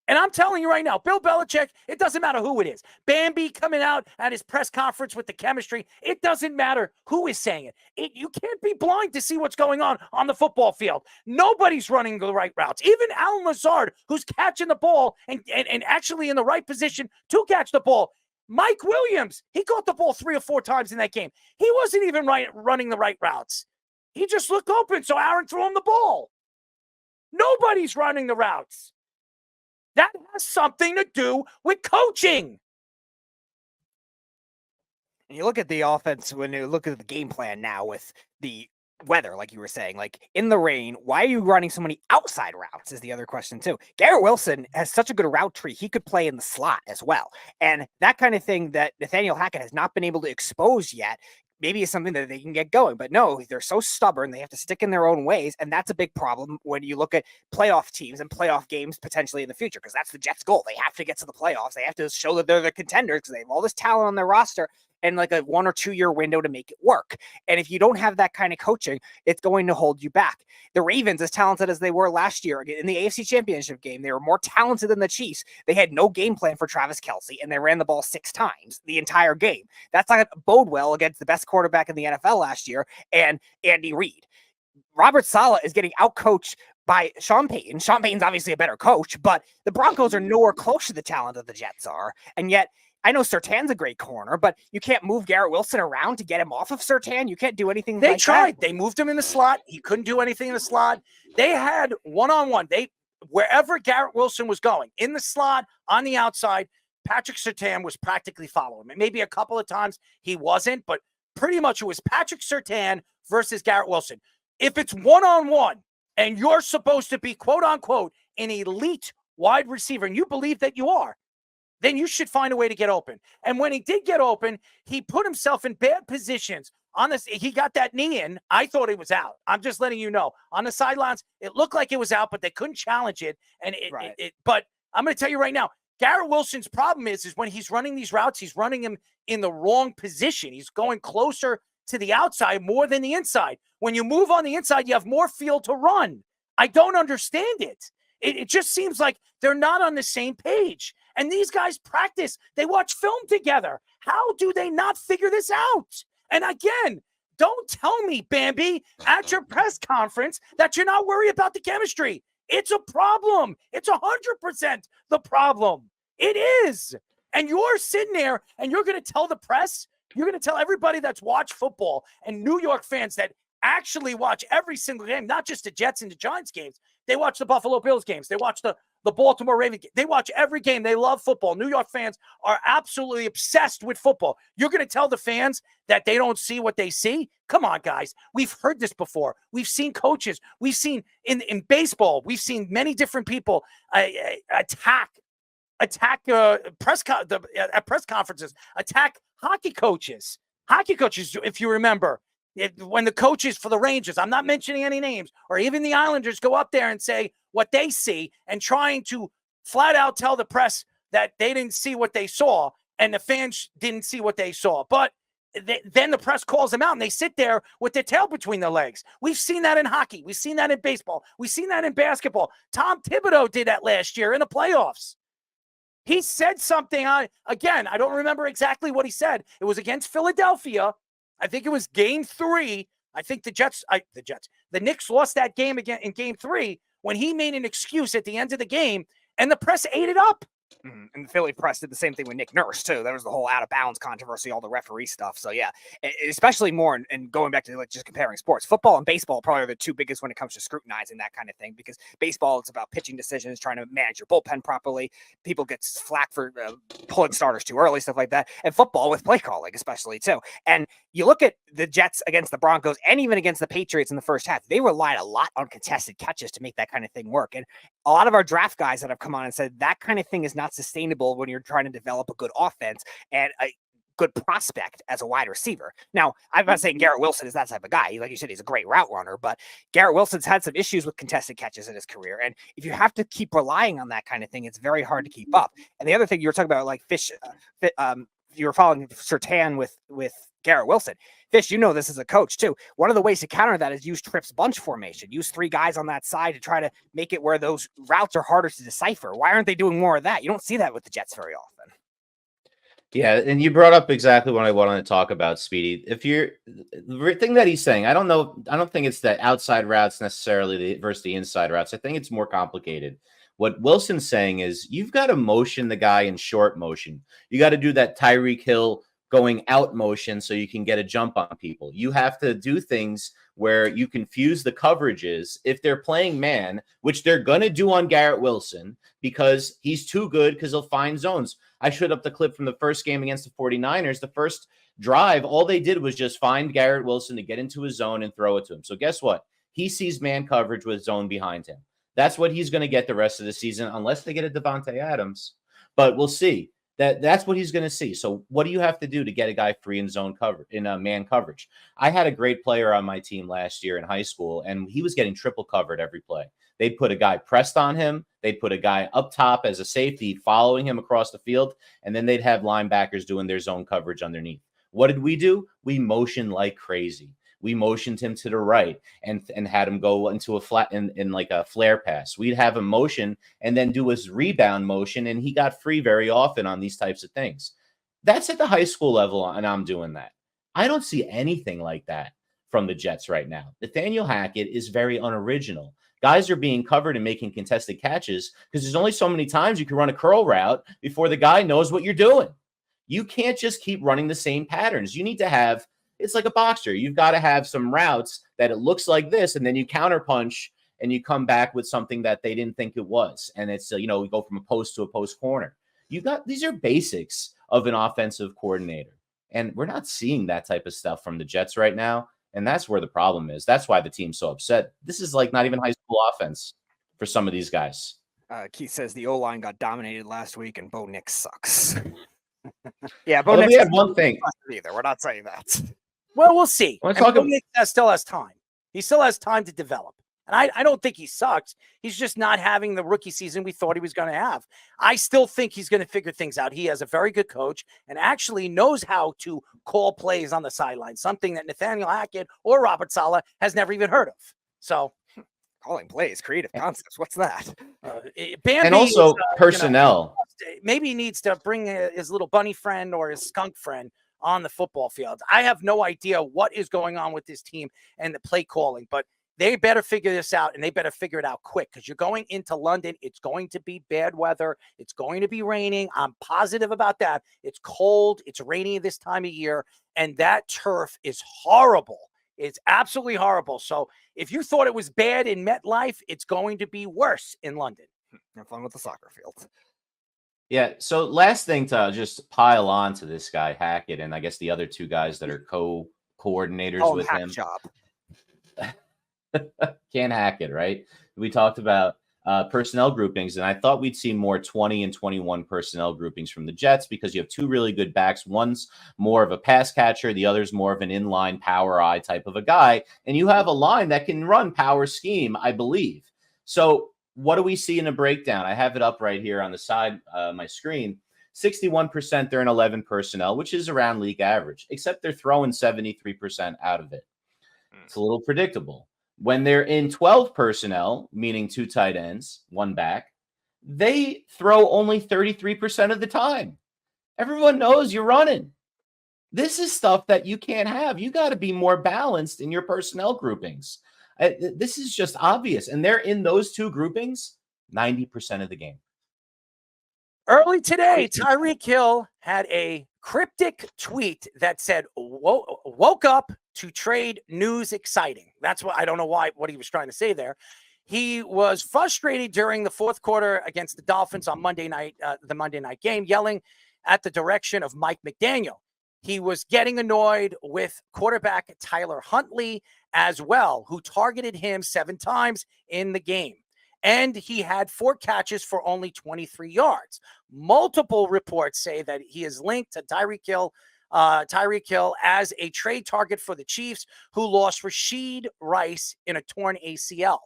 And I'm telling you right now, Bill Belichick, it doesn't matter who it is. Bambi coming out at his press conference with the chemistry. It doesn't matter who is saying it. You can't be blind to see what's going on the football field. Nobody's running the right routes. Even Allen Lazard, who's catching the ball and actually in the right position to catch the ball. Mike Williams, he caught the ball 3 or 4 times in that game. He wasn't even running the right routes. He just looked open, so Aaron threw him the ball. Nobody's running the routes. That has something to do with coaching. And you look at the offense, when you look at the game plan now with the weather, like you were saying, like in the rain, why are you running so many outside routes is the other question too. Garrett Wilson has such a good route tree. He could play in the slot as well. And that kind of thing that Nathaniel Hackett has not been able to expose yet, maybe it's something that they can get going. But no, they're so stubborn. They have to stick in their own ways. And that's a big problem when you look at playoff teams and playoff games potentially in the future, because that's the Jets' goal. They have to get to the playoffs. They have to show that they're the contenders because they have all this talent on their roster and like a 1 or 2 year window to make it work. And if you don't have that kind of coaching, it's going to hold you back. The Ravens, as talented as they were last year in the AFC Championship game, they were more talented than the Chiefs. They had no game plan for Travis Kelce, and they ran the ball 6 times the entire game. That's not going to bode well against the best quarterback in the NFL last year and Andy Reid. Robert Saleh is getting outcoached by Sean Payton. Sean Payton's obviously a better coach, but the Broncos are nowhere close to the talent that the Jets are. And yet I know Surtain's a great corner, but you can't move Garrett Wilson around to get him off of Surtain. You can't do anything They like tried. that. They moved him in the slot. He couldn't do anything in the slot. They had one-on-one. Wherever Garrett Wilson was going, in the slot, on the outside, Patrick Surtain was practically following him. Maybe a couple of times he wasn't, but pretty much it was Patrick Surtain versus Garrett Wilson. If it's one-on-one and you're supposed to be, quote-unquote, an elite wide receiver, and you believe that you are, then you should find a way to get open. And when he did get open, he put himself in bad positions. He got that knee in. I thought it was out. I'm just letting you know. On the sidelines, it looked like it was out, but they couldn't challenge it. And but I'm going to tell you right now, Garrett Wilson's problem is when he's running these routes, he's running them in the wrong position. He's going closer to the outside more than the inside. When you move on the inside, you have more field to run. I don't understand it. It just seems like they're not on the same page. And these guys practice. They watch film together. How do they not figure this out? And again, don't tell me, Bambi, at your press conference that you're not worried about the chemistry. It's a problem. It's 100% the problem. It is. And you're sitting there and you're going to tell the press, you're going to tell everybody that's watched football and New York fans that actually watch every single game, not just the Jets and the Giants games. They watch the Buffalo Bills games. They watch the Baltimore Ravens. They watch every game. They love football. New York fans are absolutely obsessed with football. You're going to tell the fans that they don't see what they see? Come on, guys. We've heard this before. We've seen coaches. We've seen in baseball, we've seen many different people attack press conferences, attack hockey coaches. Hockey coaches, if you remember, when the coaches for the Rangers, I'm not mentioning any names, or even the Islanders go up there and say what they see and trying to flat out tell the press that they didn't see what they saw and the fans didn't see what they saw. But then the press calls them out and they sit there with their tail between their legs. We've seen that in hockey. We've seen that in baseball. We've seen that in basketball. Tom Thibodeau did that last year in the playoffs. He said something, again, I don't remember exactly what he said. It was against Philadelphia. I think it was game 3. I think the Knicks lost that game again in game 3 when he made an excuse at the end of the game and the press ate it up. And the Philly press did the same thing with Nick Nurse, too. That was the whole out of bounds controversy, all the referee stuff. So, yeah, especially more and going back to like just comparing sports. Football and baseball probably are the two biggest when it comes to scrutinizing that kind of thing, because baseball, it's about pitching decisions, trying to manage your bullpen properly. People get flack for pulling starters too early, stuff like that. And football with play calling, especially, too. And you look at the Jets against the Broncos and even against the Patriots in the first half, they relied a lot on contested catches to make that kind of thing work. And a lot of our draft guys that have come on and said that kind of thing is not sustainable when you're trying to develop a good offense and a good prospect as a wide receiver. Now, I'm not saying Garrett Wilson is that type of guy. Like you said, he's a great route runner, but Garrett Wilson's had some issues with contested catches in his career. And if you have to keep relying on that kind of thing, it's very hard to keep up. And the other thing you were talking about, like you were following Surtain with Garrett Wilson. Fish, you know this as a coach too. One of the ways to counter that is use trips bunch formation. Use 3 guys on that side to try to make it where those routes are harder to decipher. Why aren't they doing more of that? You don't see that with the Jets very often. Yeah, and you brought up exactly what I wanted to talk about, Speedy. If you're the thing that he's saying, I don't think it's the outside routes necessarily versus the inside routes. I think it's more complicated. What Wilson's saying is you've got to motion the guy in short motion. You got to do that Tyreek Hill going out motion so you can get a jump on people. You have to do things where you confuse the coverages if they're playing man, which they're going to do on Garrett Wilson because he's too good because he'll find zones. I showed up the clip from the first game against the 49ers. The first drive, all they did was just find Garrett Wilson to get into his zone and throw it to him. So guess what? He sees man coverage with zone behind him. That's what he's going to get the rest of the season unless they get a Davante Adams. But we'll see. That's what he's going to see. So what do you have to do to get a guy free in zone cover, in man coverage? I had a great player on my team last year in high school, and he was getting triple covered every play. They'd put a guy pressed on him. They'd put a guy up top as a safety following him across the field, and then they'd have linebackers doing their zone coverage underneath. What did we do? We motioned like crazy. We motioned him to the right and had him go into a flat in like a flare pass. We'd have him motion and then do his rebound motion, and he got free very often on these types of things. That's at the high school level, and I'm doing that. I don't see anything like that from the Jets right now. Nathaniel Hackett is very unoriginal. Guys are being covered and making contested catches because there's only so many times you can run a curl route before the guy knows what you're doing. You can't just keep running the same patterns. You need to have, it's like a boxer. You've got to have some routes that it looks like this, and then you counterpunch and you come back with something that they didn't think it was. And it's, we go from a post to a post corner. These are basics of an offensive coordinator. And we're not seeing that type of stuff from the Jets right now. And that's where the problem is. That's why the team's so upset. This is like not even high school offense for some of these guys. Keith says the O-line got dominated last week and Bo Nix sucks. Yeah, Bo Well, Nix we had one thing. Either. We're not saying that. Well, we'll see. Bo Nix still has time. He still has time to develop. And I don't think he sucks. He's just not having the rookie season we thought he was going to have. I still think he's going to figure things out. He has a very good coach and actually knows how to call plays on the sideline, something that Nathaniel Hackett or Robert Saleh has never even heard of. So calling plays, creative concepts. What's that? Bambi and also personnel. Maybe he needs to bring his little bunny friend or his skunk friend on the football field. I have no idea what is going on with this team and the play calling, but they better figure this out, and they better figure it out quick because you're going into London. It's going to be bad weather. It's going to be raining. I'm positive about that. It's cold. It's rainy this time of year, and that turf is horrible. It's absolutely horrible. So if you thought it was bad in MetLife, it's going to be worse in London. Have fun with the soccer field. Yeah, so last thing to just pile on to this guy, Hackett, and I guess the other two guys that are co-coordinators with him. Job. Can't hack it, right? We talked about personnel groupings, and I thought we'd see more 20 and 21 personnel groupings from the Jets because you have two really good backs. One's more of a pass catcher. The other's more of an inline power eye type of a guy. And you have a line that can run power scheme, I believe. So what do we see in a breakdown? I have it up right here on the side of my screen. 61% they're in 11 personnel, which is around league average, except they're throwing 73% out of it. It's a little predictable. When they're in 12 personnel, meaning two tight ends, one back, they throw only 33% of the time. Everyone knows you're running. This is stuff that you can't have. You got to be more balanced in your personnel groupings. This is just obvious. And they're in those two groupings 90% of the game. Early today, Tyreek Hill had a cryptic tweet that said, woke up to trade news exciting. That's what I don't know what he was trying to say there. He was frustrated during the fourth quarter against the Dolphins on Monday night, the Monday night game, yelling at the direction of Mike McDaniel. He was getting annoyed with quarterback Tyler Huntley as well, who targeted him 7 times in the game. And he had 4 catches for only 23 yards. Multiple reports say that he is linked to Tyreek Hill as a trade target for the Chiefs, who lost Rashid Rice in a torn ACL.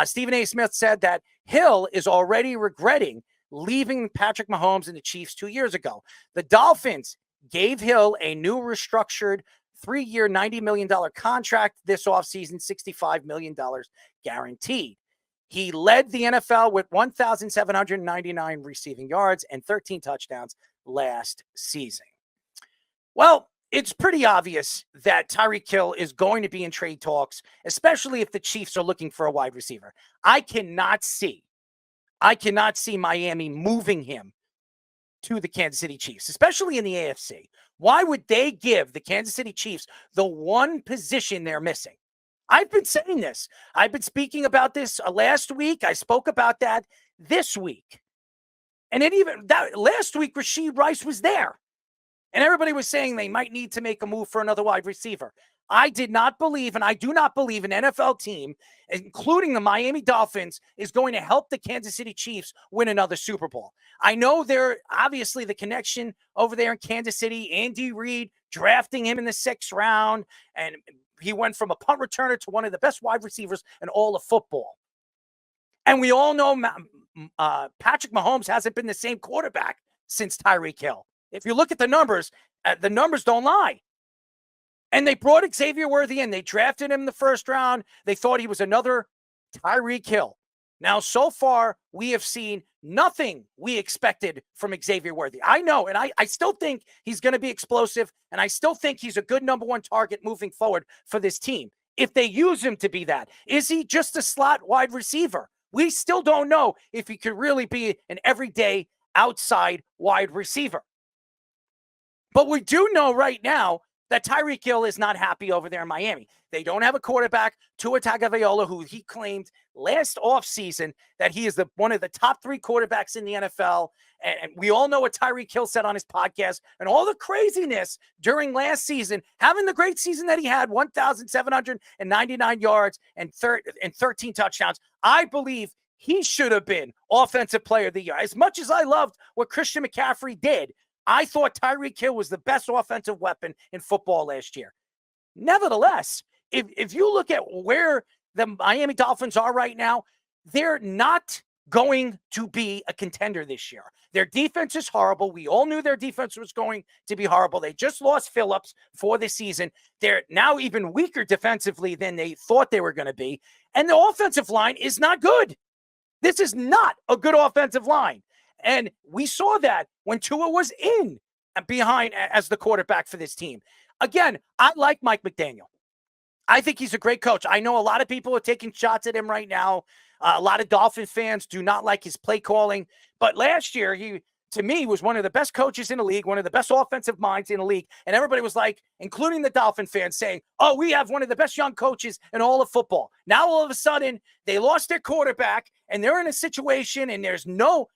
Stephen A. Smith said that Hill is already regretting leaving Patrick Mahomes and the Chiefs 2 years ago. The Dolphins gave Hill a new restructured 3-year, $90 million contract this offseason, $65 million guaranteed. He led the NFL with 1,799 receiving yards and 13 touchdowns last season. Well, it's pretty obvious that Tyreek Hill is going to be in trade talks, especially if the Chiefs are looking for a wide receiver. I cannot see Miami moving him to the Kansas City Chiefs, especially in the AFC. Why would they give the Kansas City Chiefs the one position they're missing? I've been saying this. I've been speaking about this last week. I spoke about that this week. And then even that last week, Rashid Rice was there. And everybody was saying they might need to make a move for another wide receiver. I did not believe, and I do not believe an NFL team, including the Miami Dolphins, is going to help the Kansas City Chiefs win another Super Bowl. I know they're obviously the connection over there in Kansas City, Andy Reid drafting him in the 6th round, and he went from a punt returner to one of the best wide receivers in all of football. And we all know Patrick Mahomes hasn't been the same quarterback since Tyreek Hill. If you look at the numbers don't lie. And they brought Xavier Worthy in. They drafted him in the 1st round. They thought he was another Tyreek Hill. Now, so far, we have seen nothing we expected from Xavier Worthy. I know, and I still think he's going to be explosive, and I still think he's a good number 1 target moving forward for this team. If they use him to be that, is he just a slot wide receiver? We still don't know if he could really be an everyday outside wide receiver. But we do know right now that Tyreek Hill is not happy over there in Miami. They don't have a quarterback, Tua Tagovailoa, who he claimed last offseason that he is one of the top 3 quarterbacks in the NFL. And we all know what Tyreek Hill said on his podcast and all the craziness during last season, having the great season that he had, 1,799 yards and 13 touchdowns. I believe he should have been Offensive Player of the Year. As much as I loved what Christian McCaffrey did, I thought Tyreek Hill was the best offensive weapon in football last year. Nevertheless, if you look at where the Miami Dolphins are right now, they're not going to be a contender this year. Their defense is horrible. We all knew their defense was going to be horrible. They just lost Phillips for the season. They're now even weaker defensively than they thought they were going to be. And the offensive line is not good. This is not a good offensive line. And we saw that when Tua was in and behind as the quarterback for this team. Again, I like Mike McDaniel. I think he's a great coach. I know a lot of people are taking shots at him right now. A lot of Dolphin fans do not like his play calling. But last year, he, to me, was one of the best coaches in the league, one of the best offensive minds in the league. And everybody was like, including the Dolphin fans, saying, oh, we have one of the best young coaches in all of football. Now, all of a sudden, they lost their quarterback, and they're in a situation, and there's no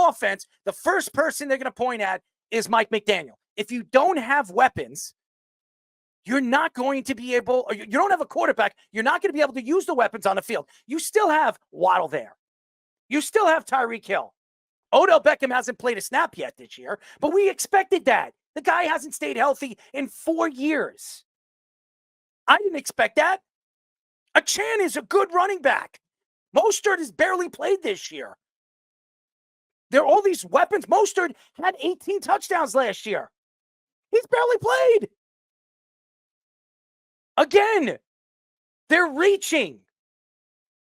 offense. The first person they're going to point at is Mike McDaniel. If you don't have weapons, you're not going to be able, or you don't have a quarterback, you're not going to be able to use the weapons on the field. You still have Waddle there. You still have Tyreek Hill. Odell Beckham hasn't played a snap yet this year, but we expected that. The guy hasn't stayed healthy in 4 years. I didn't expect that. Achan is a good running back. Mostert has barely played this year. There are all these weapons. Mostert had 18 touchdowns last year. He's barely played. Again, they're reaching.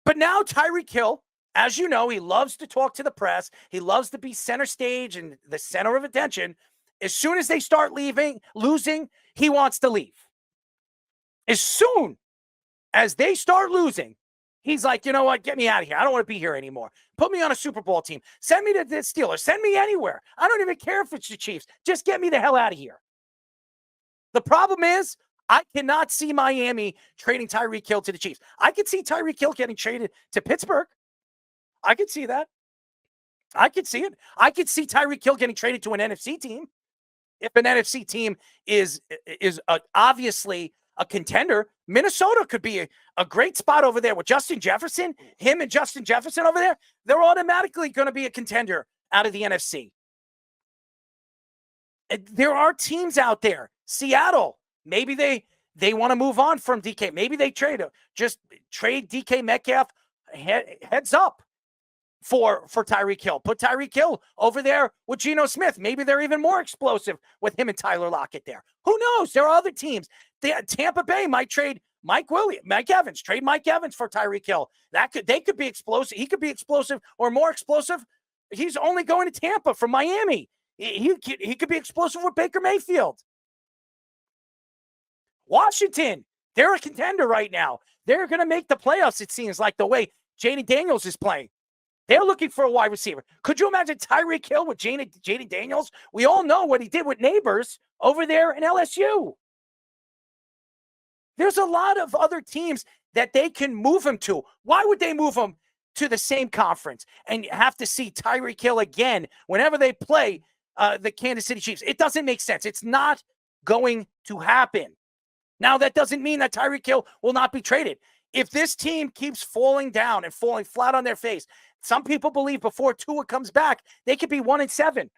But now Tyreek Hill, as you know, he loves to talk to the press. He loves to be center stage and the center of attention. As soon as they start losing, he wants to leave. As soon as they start losing, he's like, you know what? Get me out of here. I don't want to be here anymore. Put me on a Super Bowl team. Send me to the Steelers. Send me anywhere. I don't even care if it's the Chiefs. Just get me the hell out of here. The problem is, I cannot see Miami trading Tyreek Hill to the Chiefs. I could see Tyreek Hill getting traded to Pittsburgh. I could see that. I could see it. I could see Tyreek Hill getting traded to an NFC team. If an NFC team is obviously a contender, Minnesota could be a great spot over there with Justin Jefferson. Him and Justin Jefferson over there, they're automatically going to be a contender out of the NFC. There are teams out there. Seattle, maybe they want to move on from DK. Maybe they trade DK Metcalf heads up for Tyreek Hill. Put Tyreek Hill over there with Geno Smith. Maybe they're even more explosive with him and Tyler Lockett there. Who knows? There are other teams. Tampa Bay might trade Mike Evans. Trade Mike Evans for Tyreek Hill. They could be explosive. He could be explosive or more explosive. He's only going to Tampa from Miami. He could be explosive with Baker Mayfield. Washington, they're a contender right now. They're going to make the playoffs, it seems like, the way Jaden Daniels is playing. They're looking for a wide receiver. Could you imagine Tyreek Hill with Jaden Daniels? We all know what he did with Neighbors over there in LSU. There's a lot of other teams that they can move him to. Why would they move him to the same conference and have to see Tyreek Hill again whenever they play the Kansas City Chiefs? It doesn't make sense. It's not going to happen. Now, that doesn't mean that Tyreek Hill will not be traded. If this team keeps falling down and falling flat on their face, some people believe before Tua comes back, they could be 1-7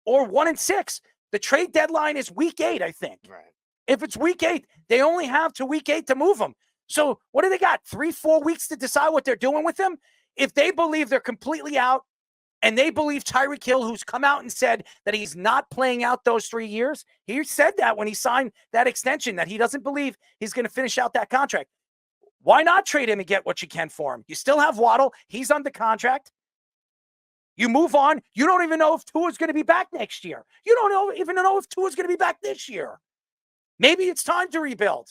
or 1-6. The trade deadline is week 8, I think. Right. If it's week 8, they only have to week 8 to move them. So what do they got? 3-4 weeks to decide what they're doing with them? If they believe they're completely out and they believe Tyreek Hill, who's come out and said that he's not playing out those 3 years, he said that when he signed that extension, that he doesn't believe he's going to finish out that contract. Why not trade him and get what you can for him? You still have Waddle. He's under contract. You move on. You don't even know if Tua's going to be back next year. You don't even know if Tua's going to be back this year. Maybe it's time to rebuild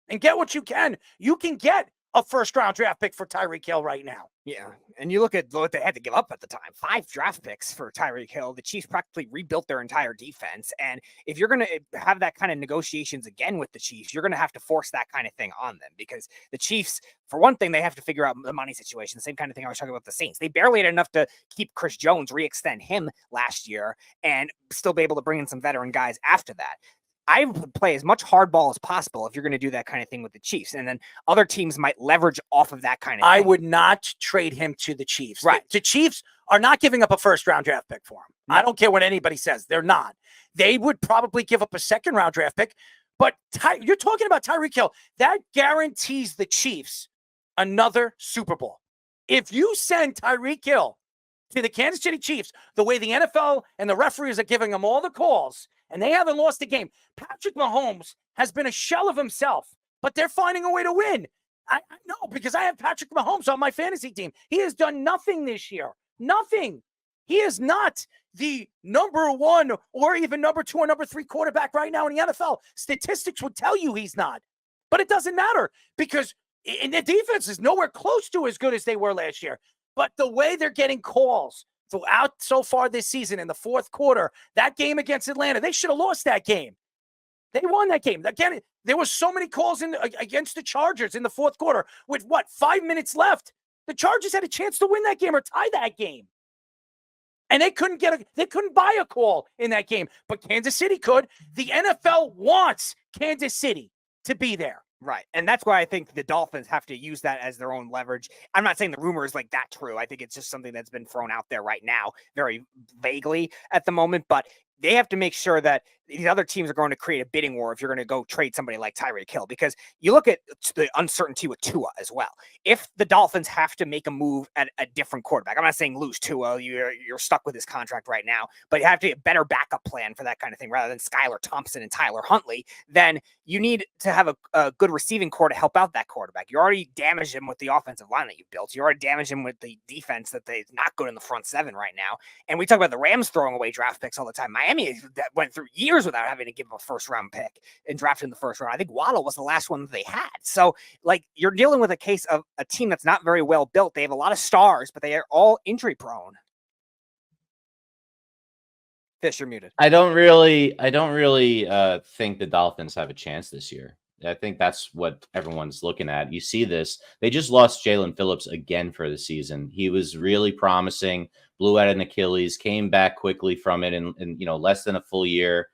and get what you can. You can get a first-round draft pick for Tyreek Hill right now. Yeah, and you look at what they had to give up at the time, 5 draft picks for Tyreek Hill. The Chiefs practically rebuilt their entire defense. And if you're going to have that kind of negotiations again with the Chiefs, you're going to have to force that kind of thing on them, because the Chiefs, for one thing, they have to figure out the money situation. The same kind of thing I was talking about the Saints. They barely had enough to keep Chris Jones, re-extend him last year, and still be able to bring in some veteran guys after that. I would play as much hardball as possible if you're going to do that kind of thing with the Chiefs. And then other teams might leverage off of that kind of thing. I would not trade him to the Chiefs. Right. The Chiefs are not giving up a first-round draft pick for him. No. I don't care what anybody says. They're not. They would probably give up a second-round draft pick. But you're talking about Tyreek Hill. That guarantees the Chiefs another Super Bowl. If you send Tyreek Hill to the Kansas City Chiefs, the way the NFL and the referees are giving them all the calls, and they haven't lost a game. Patrick Mahomes has been a shell of himself, but they're finding a way to win. I know, because I have Patrick Mahomes on my fantasy team. He has done nothing this year. Nothing. He is not the number 1 or even number 2 or number 3 quarterback right now in the NFL. Statistics would tell you he's not. But it doesn't matter, because the defense is nowhere close to as good as they were last year. But the way they're getting calls throughout so far this season in the fourth quarter, that game against Atlanta, they should have lost that game. They won that game. Again, there was so many calls against the Chargers in the fourth quarter with 5 minutes left. The Chargers had a chance to win that game or tie that game. And they couldn't buy a call in that game, but Kansas City could. The NFL wants Kansas City to be there. Right. And that's why I think the Dolphins have to use that as their own leverage. I'm not saying the rumor is like that true. I think it's just something that's been thrown out there right now, very vaguely at the moment. But they have to make sure that these other teams are going to create a bidding war if you're going to go trade somebody like Tyreek Hill, because you look at the uncertainty with Tua as well. If the Dolphins have to make a move at a different quarterback, I'm not saying lose Tua, you're stuck with his contract right now, but you have to get a better backup plan for that kind of thing rather than Skylar Thompson and Tyler Huntley. Then you need to have a good receiving core to help out that quarterback. You already damaged him with the offensive line that you built. You already damaged him with the defense that they're not good in the front 7 right now. And we talk about the Rams throwing away draft picks all the time. Miami that went through years without having to give a first-round pick and draft in the first round. I think Waddle was the last one that they had. So, like, you're dealing with a case of a team that's not very well built. They have a lot of stars, but they are all injury-prone. Fish, you're muted. I don't really think the Dolphins have a chance this year. I think that's what everyone's looking at. You see this. They just lost Jalen Phillips again for the season. He was really promising, blew out an Achilles, came back quickly from it in less than a full year,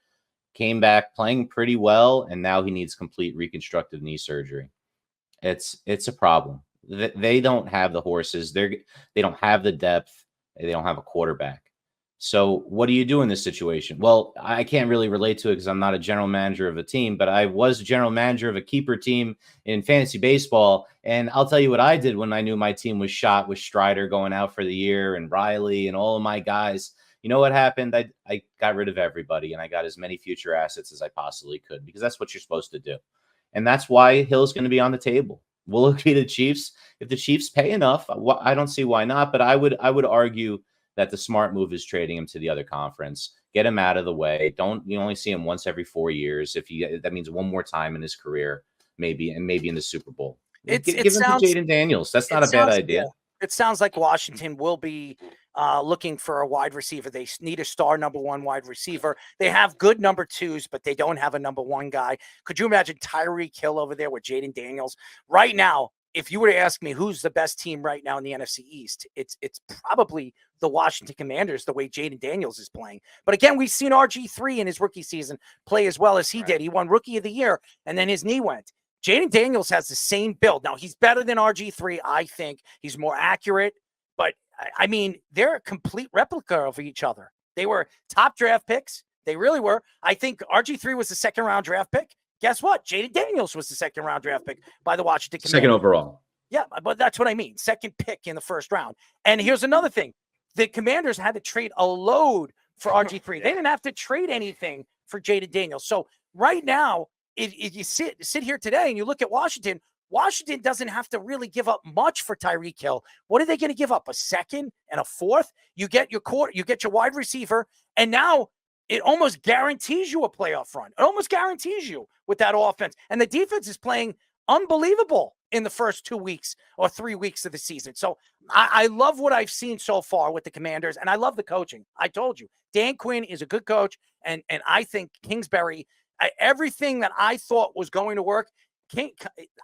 came back playing pretty well, and now he needs complete reconstructive knee surgery. It's a problem. They don't have the horses. They don't have the depth. They don't have a quarterback. So what do you do in this situation? Well, I can't really relate to it because I'm not a general manager of a team, but I was a general manager of a keeper team in fantasy baseball. And I'll tell you what I did when I knew my team was shot with Strider going out for the year and Riley and all of my guys. You know what happened? I got rid of everybody and I got as many future assets as I possibly could, because that's what you're supposed to do. And that's why Hill's going to be on the table. Will it be the Chiefs? If the Chiefs pay enough, I don't see why not. But I would argue that the smart move is trading him to the other conference. Get him out of the way. You only see him once every 4 years. That means one more time in his career, maybe in the Super Bowl. Give him to Jaden Daniels. That's not a bad idea. It sounds like Washington will be looking for a wide receiver. They need a star number 1 wide receiver. They have good number 2s, but they don't have a number 1 guy. Could you imagine Tyreek Hill over there with Jaden Daniels? Right now, if you were to ask me who's the best team right now in the NFC East, it's probably the Washington Commanders, the way Jaden Daniels is playing. But again, we've seen RG3 in his rookie season play as well as he did. He won Rookie of the Year, and then his knee went. Jaden Daniels has the same build. Now, he's better than RG3, I think. He's more accurate. But, I mean, they're a complete replica of each other. They were top draft picks. They really were. I think RG3 was the second-round draft pick. Guess what? Jaden Daniels was the second-round draft pick by the Washington Commanders. Second overall. Yeah, but that's what I mean. Second pick in the first round. And here's another thing. The Commanders had to trade a load for RG3. They didn't have to trade anything for Jaden Daniels. So right now, if you sit here today and you look at Washington doesn't have to really give up much for Tyreek Hill. What are they going to give up? A second and a fourth? You get your wide receiver, and now it almost guarantees you a playoff run. It almost guarantees you with that offense. And the defense is playing unbelievable in the first 2 weeks or 3 weeks of the season. So I love what I've seen so far with the Commanders, and I love the coaching. I told you, Dan Quinn is a good coach, and I think Kingsbury, everything that I thought was going to work,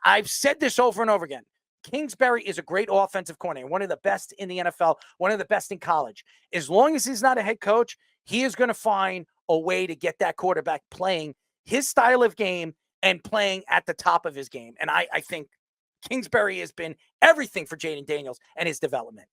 I've said this over and over again. Kingsbury is a great offensive coordinator, one of the best in the NFL, one of the best in college. As long as he's not a head coach, he is going to find a way to get that quarterback playing his style of game and playing at the top of his game. And I think Kingsbury has been everything for Jaden Daniels and his development.